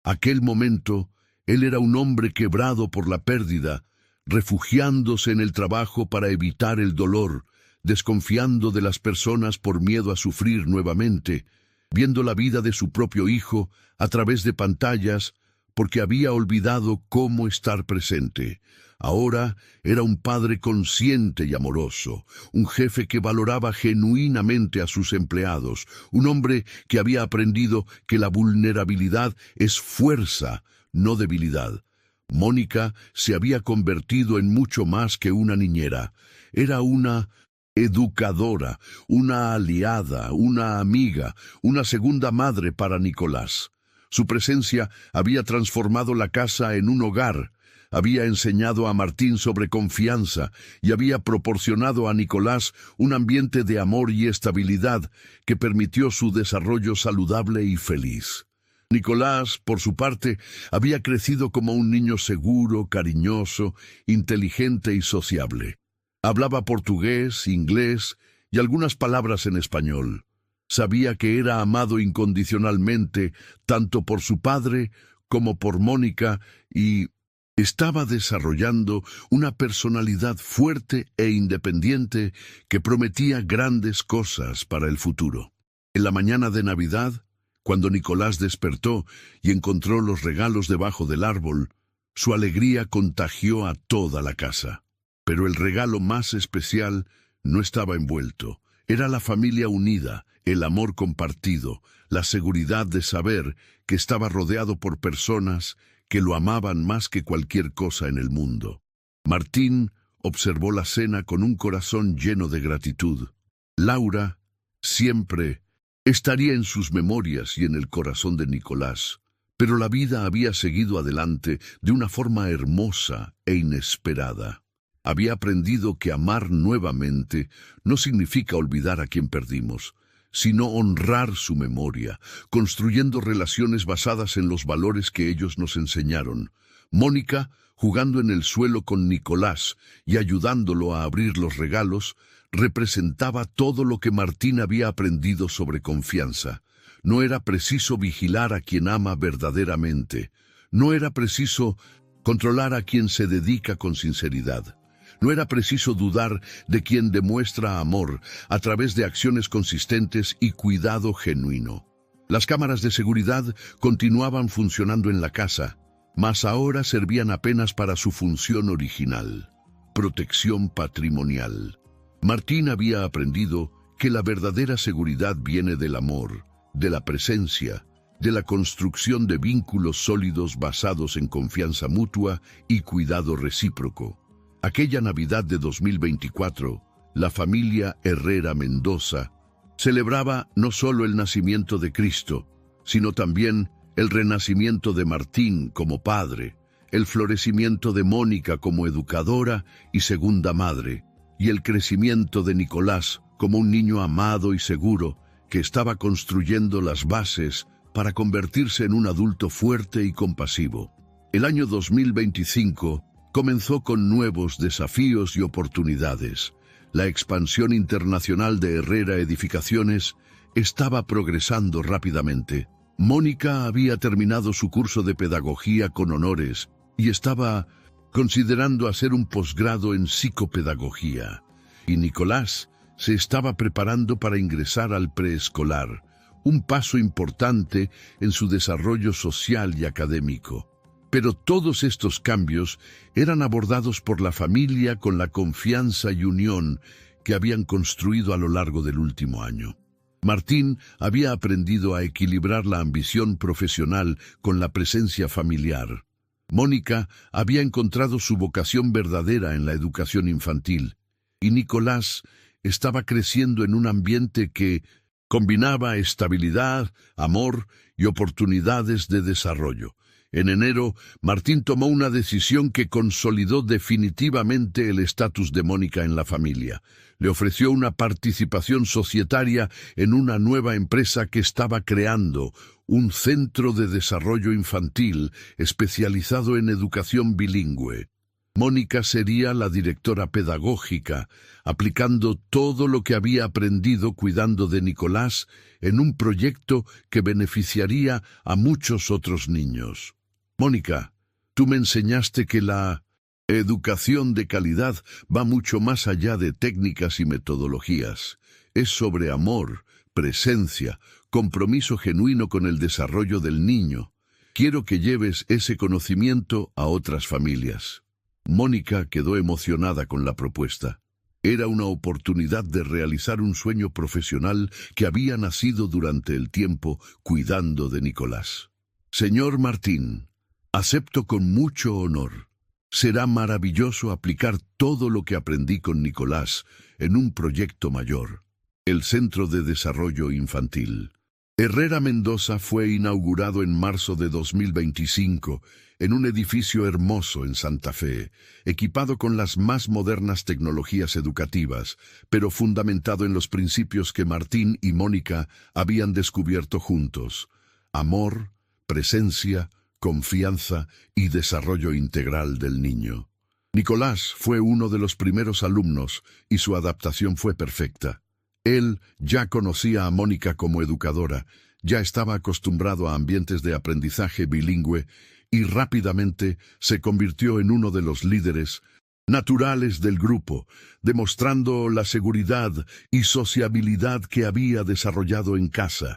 aquel momento, él era un hombre quebrado por la pérdida, refugiándose en el trabajo para evitar el dolor, desconfiando de las personas por miedo a sufrir nuevamente, viendo la vida de su propio hijo a través de pantallas porque había olvidado cómo estar presente. Ahora era un padre consciente y amoroso, un jefe que valoraba genuinamente a sus empleados, un hombre que había aprendido que la vulnerabilidad es fuerza, no debilidad. Mónica se había convertido en mucho más que una niñera. Era una educadora, una aliada, una amiga, una segunda madre para Nicolás. Su presencia había transformado la casa en un hogar, había enseñado a Martín sobre confianza y había proporcionado a Nicolás un ambiente de amor y estabilidad que permitió su desarrollo saludable y feliz. Nicolás, por su parte, había crecido como un niño seguro, cariñoso, inteligente y sociable. Hablaba portugués, inglés y algunas palabras en español. Sabía que era amado incondicionalmente tanto por su padre como por Mónica y estaba desarrollando una personalidad fuerte e independiente que prometía grandes cosas para el futuro. En la mañana de Navidad, cuando Nicolás despertó y encontró los regalos debajo del árbol, su alegría contagió a toda la casa. Pero el regalo más especial no estaba envuelto. Era la familia unida, el amor compartido, la seguridad de saber que estaba rodeado por personas que lo amaban más que cualquier cosa en el mundo. Martín observó la cena con un corazón lleno de gratitud. Laura siempre estaría en sus memorias y en el corazón de Nicolás, Pero la vida había seguido adelante de una forma hermosa e inesperada. Había aprendido que amar nuevamente no significa olvidar a quien perdimos, sino honrar su memoria, construyendo relaciones basadas en los valores que ellos nos enseñaron. Mónica, jugando en el suelo con Nicolás y ayudándolo a abrir los regalos, representaba todo lo que Martín había aprendido sobre confianza. No era preciso vigilar a quien ama verdaderamente. No era preciso controlar a quien se dedica con sinceridad. No era preciso dudar de quien demuestra amor a través de acciones consistentes y cuidado genuino. Las cámaras de seguridad continuaban funcionando en la casa, mas ahora servían apenas para su función original: protección patrimonial. Martín había aprendido que la verdadera seguridad viene del amor, de la presencia, de la construcción de vínculos sólidos basados en confianza mutua y cuidado recíproco. Aquella Navidad de 2024, la familia Herrera Mendoza celebraba no solo el nacimiento de Cristo, sino también el renacimiento de Martín como padre, el florecimiento de Mónica como educadora y segunda madre, y el crecimiento de Nicolás como un niño amado y seguro que estaba construyendo las bases para convertirse en un adulto fuerte y compasivo. El año 2025 comenzó con nuevos desafíos y oportunidades. La expansión internacional de Herrera Edificaciones estaba progresando rápidamente. Mónica había terminado su curso de pedagogía con honores y estaba considerando hacer un posgrado en psicopedagogía. Y Nicolás se estaba preparando para ingresar al preescolar, un paso importante en su desarrollo social y académico. Pero todos estos cambios eran abordados por la familia con la confianza y unión que habían construido a lo largo del último año. Martín había aprendido a equilibrar la ambición profesional con la presencia familiar. Mónica había encontrado su vocación verdadera en la educación infantil, y Nicolás estaba creciendo en un ambiente que combinaba estabilidad, amor y oportunidades de desarrollo. En enero, Martín tomó una decisión que consolidó definitivamente el estatus de Mónica en la familia. Le ofreció una participación societaria en una nueva empresa que estaba creando, un centro de desarrollo infantil especializado en educación bilingüe. Mónica sería la directora pedagógica, aplicando todo lo que había aprendido cuidando de Nicolás en un proyecto que beneficiaría a muchos otros niños. Mónica, tú me enseñaste que la educación de calidad va mucho más allá de técnicas y metodologías. Es sobre amor, presencia, compromiso genuino con el desarrollo del niño. Quiero que lleves ese conocimiento a otras familias. Mónica quedó emocionada con la propuesta. Era una oportunidad de realizar un sueño profesional que había nacido durante el tiempo cuidando de Nicolás. Señor Martín, acepto con mucho honor. Será maravilloso aplicar todo lo que aprendí con Nicolás en un proyecto mayor, el Centro de Desarrollo Infantil. Herrera Mendoza fue inaugurado en marzo de 2025 en un edificio hermoso en Santa Fe, equipado con las más modernas tecnologías educativas, pero fundamentado en los principios que Martín y Mónica habían descubierto juntos: amor, presencia, confianza y desarrollo integral del niño. Nicolás fue uno de los primeros alumnos y su adaptación fue perfecta. Él ya conocía a Mónica como educadora, ya estaba acostumbrado a ambientes de aprendizaje bilingüe y rápidamente se convirtió en uno de los líderes naturales del grupo, demostrando la seguridad y sociabilidad que había desarrollado en casa.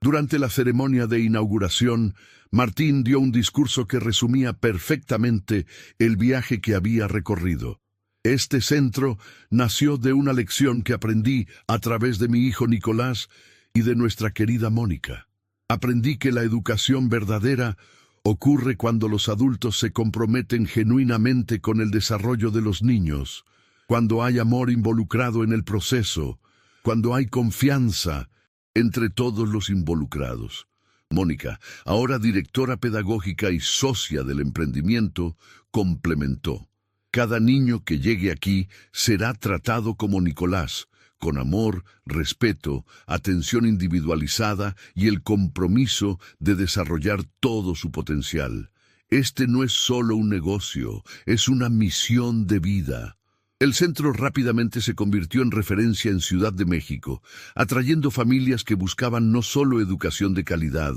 Durante la ceremonia de inauguración, Martín dio un discurso que resumía perfectamente el viaje que había recorrido. Este centro nació de una lección que aprendí a través de mi hijo Nicolás y de nuestra querida Mónica. Aprendí que la educación verdadera ocurre cuando los adultos se comprometen genuinamente con el desarrollo de los niños, cuando hay amor involucrado en el proceso, cuando hay confianza entre todos los involucrados. Mónica, ahora directora pedagógica y socia del emprendimiento, complementó: cada niño que llegue aquí será tratado como Nicolás, con amor, respeto, atención individualizada y el compromiso de desarrollar todo su potencial. Este no es solo un negocio, es una misión de vida. El centro rápidamente se convirtió en referencia en Ciudad de México, atrayendo familias que buscaban no solo educación de calidad,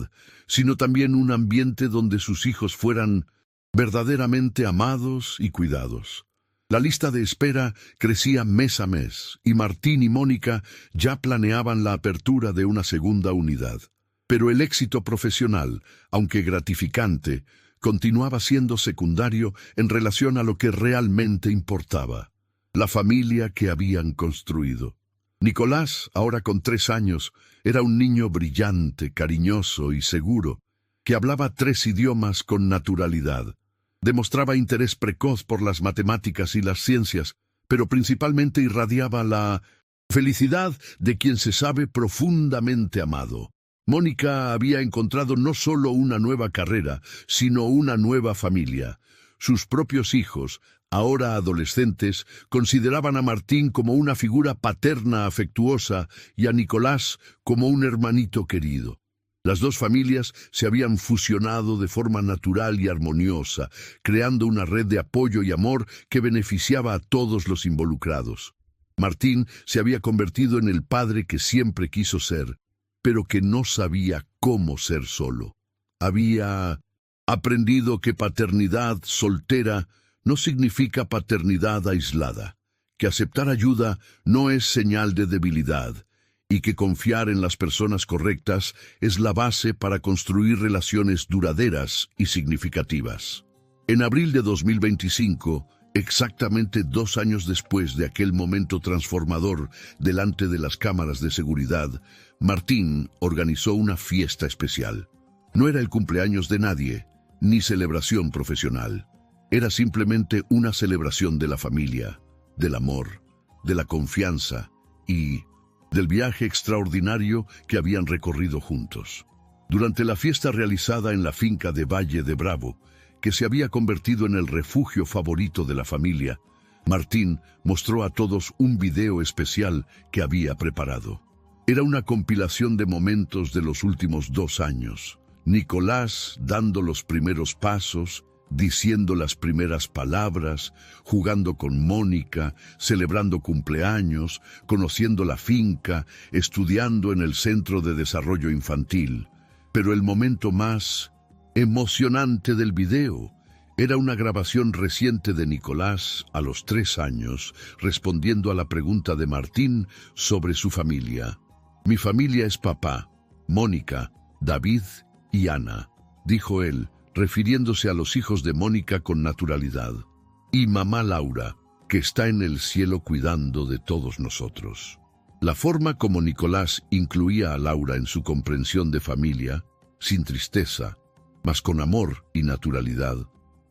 sino también un ambiente donde sus hijos fueran verdaderamente amados y cuidados. La lista de espera crecía mes a mes, y Martín y Mónica ya planeaban la apertura de una segunda unidad. Pero el éxito profesional, aunque gratificante, continuaba siendo secundario en relación a lo que realmente importaba: la familia que habían construido. Nicolás, ahora con 3 años, era un niño brillante, cariñoso y seguro, que hablaba 3 idiomas con naturalidad. Demostraba interés precoz por las matemáticas y las ciencias, pero principalmente irradiaba la felicidad de quien se sabe profundamente amado. Mónica había encontrado no solo una nueva carrera, sino una nueva familia. Sus propios hijos, ahora adolescentes, consideraban a Martín como una figura paterna afectuosa y a Nicolás como un hermanito querido. Las dos familias se habían fusionado de forma natural y armoniosa, creando una red de apoyo y amor que beneficiaba a todos los involucrados. Martín se había convertido en el padre que siempre quiso ser, pero que no sabía cómo ser solo. Había aprendido que paternidad soltera no significa paternidad aislada, que aceptar ayuda no es señal de debilidad, y que confiar en las personas correctas es la base para construir relaciones duraderas y significativas. En abril de 2025, exactamente 2 años después de aquel momento transformador delante de las cámaras de seguridad, Martín organizó una fiesta especial. No era el cumpleaños de nadie, ni celebración profesional. Era simplemente una celebración de la familia, del amor, de la confianza y del viaje extraordinario que habían recorrido juntos. Durante la fiesta realizada en la finca de Valle de Bravo, que se había convertido en el refugio favorito de la familia, Martín mostró a todos un video especial que había preparado. Era una compilación de momentos de los últimos 2 años. Nicolás dando los primeros pasos, diciendo las primeras palabras, jugando con Mónica, celebrando cumpleaños, conociendo la finca, estudiando en el Centro de Desarrollo Infantil. Pero el momento más emocionante del video era una grabación reciente de Nicolás a los 3 años, respondiendo a la pregunta de Martín sobre su familia. «Mi familia es papá, Mónica, David y Ana», dijo él, refiriéndose a los hijos de Mónica con naturalidad, «y mamá Laura, que está en el cielo cuidando de todos nosotros». La forma como Nicolás incluía a Laura en su comprensión de familia, sin tristeza, mas con amor y naturalidad,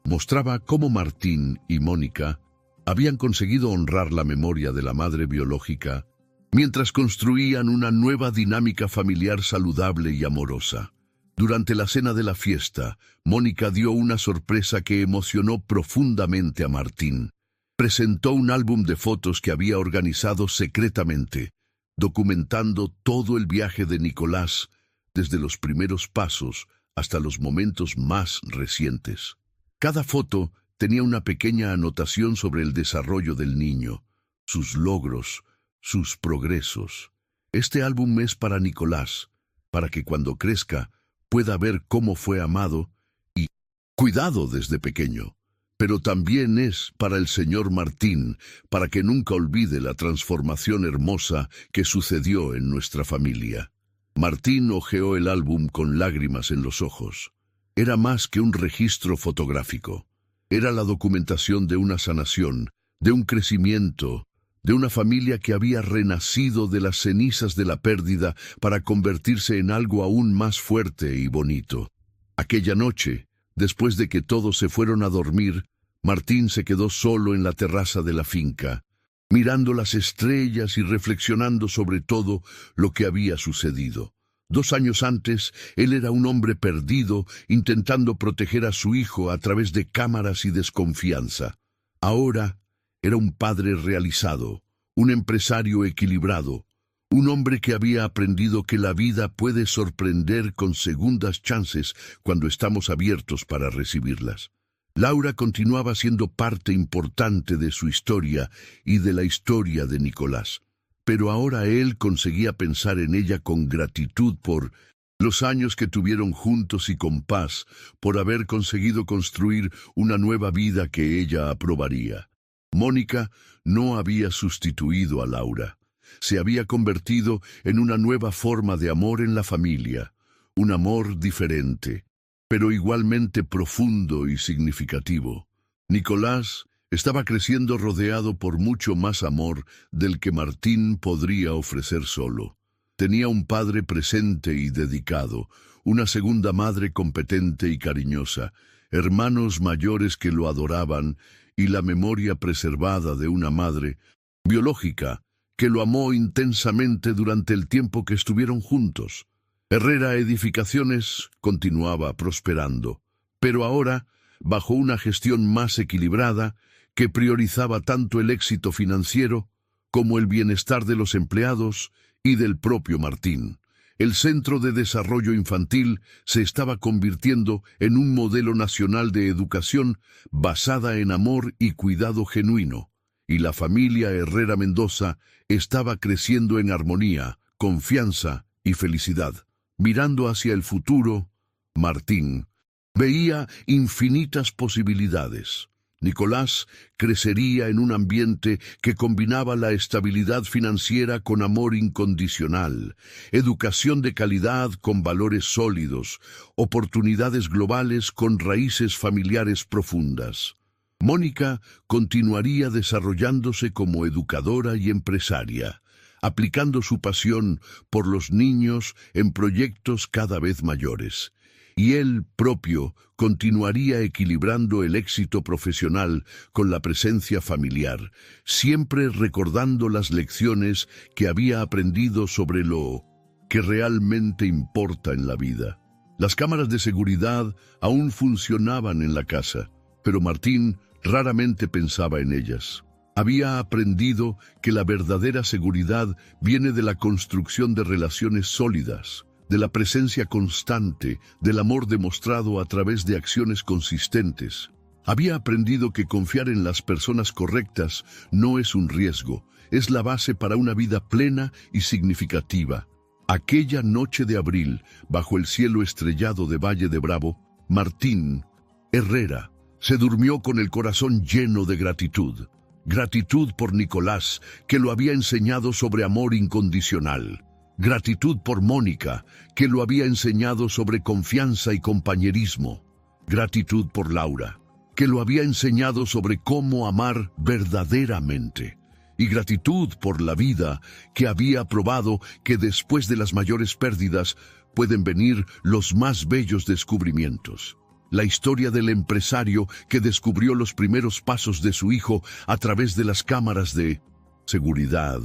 mostraba cómo Martín y Mónica habían conseguido honrar la memoria de la madre biológica mientras construían una nueva dinámica familiar saludable y amorosa. Durante la cena de la fiesta, Mónica dio una sorpresa que emocionó profundamente a Martín. Presentó un álbum de fotos que había organizado secretamente, documentando todo el viaje de Nicolás, desde los primeros pasos hasta los momentos más recientes. Cada foto tenía una pequeña anotación sobre el desarrollo del niño, sus logros, sus progresos. Este álbum es para Nicolás, para que cuando crezca pueda ver cómo fue amado y cuidado desde pequeño. Pero también es para el señor Martín, para que nunca olvide la transformación hermosa que sucedió en nuestra familia. Martín hojeó el álbum con lágrimas en los ojos. Era más que un registro fotográfico. Era la documentación de una sanación, de un crecimiento, de una familia que había renacido de las cenizas de la pérdida para convertirse en algo aún más fuerte y bonito. Aquella noche, después de que todos se fueron a dormir, Martín se quedó solo en la terraza de la finca, mirando las estrellas y reflexionando sobre todo lo que había sucedido. 2 años antes, él era un hombre perdido, intentando proteger a su hijo a través de cámaras y desconfianza. Ahora era un padre realizado, un empresario equilibrado, un hombre que había aprendido que la vida puede sorprender con segundas chances cuando estamos abiertos para recibirlas. Laura continuaba siendo parte importante de su historia y de la historia de Nicolás. Pero ahora él conseguía pensar en ella con gratitud por los años que tuvieron juntos y con paz, por haber conseguido construir una nueva vida que ella aprobaría. Mónica no había sustituido a Laura. Se había convertido en una nueva forma de amor en la familia, un amor diferente, pero igualmente profundo y significativo. Nicolás estaba creciendo rodeado por mucho más amor del que Martín podría ofrecer solo. Tenía un padre presente y dedicado, una segunda madre competente y cariñosa, hermanos mayores que lo adoraban y la memoria preservada de una madre biológica que lo amó intensamente durante el tiempo que estuvieron juntos. Herrera Edificaciones continuaba prosperando, pero ahora bajo una gestión más equilibrada que priorizaba tanto el éxito financiero como el bienestar de los empleados y del propio Martín. El Centro de Desarrollo Infantil se estaba convirtiendo en un modelo nacional de educación basada en amor y cuidado genuino, y la familia Herrera Mendoza estaba creciendo en armonía, confianza y felicidad. Mirando hacia el futuro, Martín veía infinitas posibilidades. Nicolás crecería en un ambiente que combinaba la estabilidad financiera con amor incondicional, educación de calidad con valores sólidos, oportunidades globales con raíces familiares profundas. Mónica continuaría desarrollándose como educadora y empresaria, aplicando su pasión por los niños en proyectos cada vez mayores. Y él propio continuaría equilibrando el éxito profesional con la presencia familiar, siempre recordando las lecciones que había aprendido sobre lo que realmente importa en la vida. Las cámaras de seguridad aún funcionaban en la casa, pero Martín raramente pensaba en ellas. Había aprendido que la verdadera seguridad viene de la construcción de relaciones sólidas, de la presencia constante, del amor demostrado a través de acciones consistentes. Había aprendido que confiar en las personas correctas no es un riesgo, es la base para una vida plena y significativa. Aquella noche de abril, bajo el cielo estrellado de Valle de Bravo, Martín Herrera se durmió con el corazón lleno de gratitud. Gratitud por Nicolás, que lo había enseñado sobre amor incondicional. Gratitud por Mónica, que lo había enseñado sobre confianza y compañerismo. Gratitud por Laura, que lo había enseñado sobre cómo amar verdaderamente. Y gratitud por la vida, que había probado que después de las mayores pérdidas pueden venir los más bellos descubrimientos. La historia del empresario que descubrió los primeros pasos de su hijo a través de las cámaras de seguridad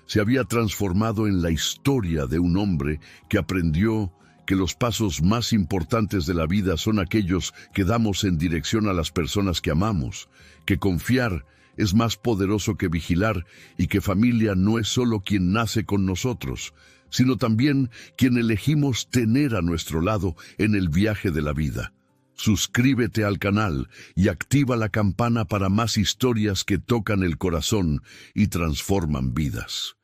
se había transformado en la historia de un hombre que aprendió que los pasos más importantes de la vida son aquellos que damos en dirección a las personas que amamos, que confiar es más poderoso que vigilar y que familia no es solo quien nace con nosotros, sino también quien elegimos tener a nuestro lado en el viaje de la vida. Suscríbete al canal y activa la campana para más historias que tocan el corazón y transforman vidas.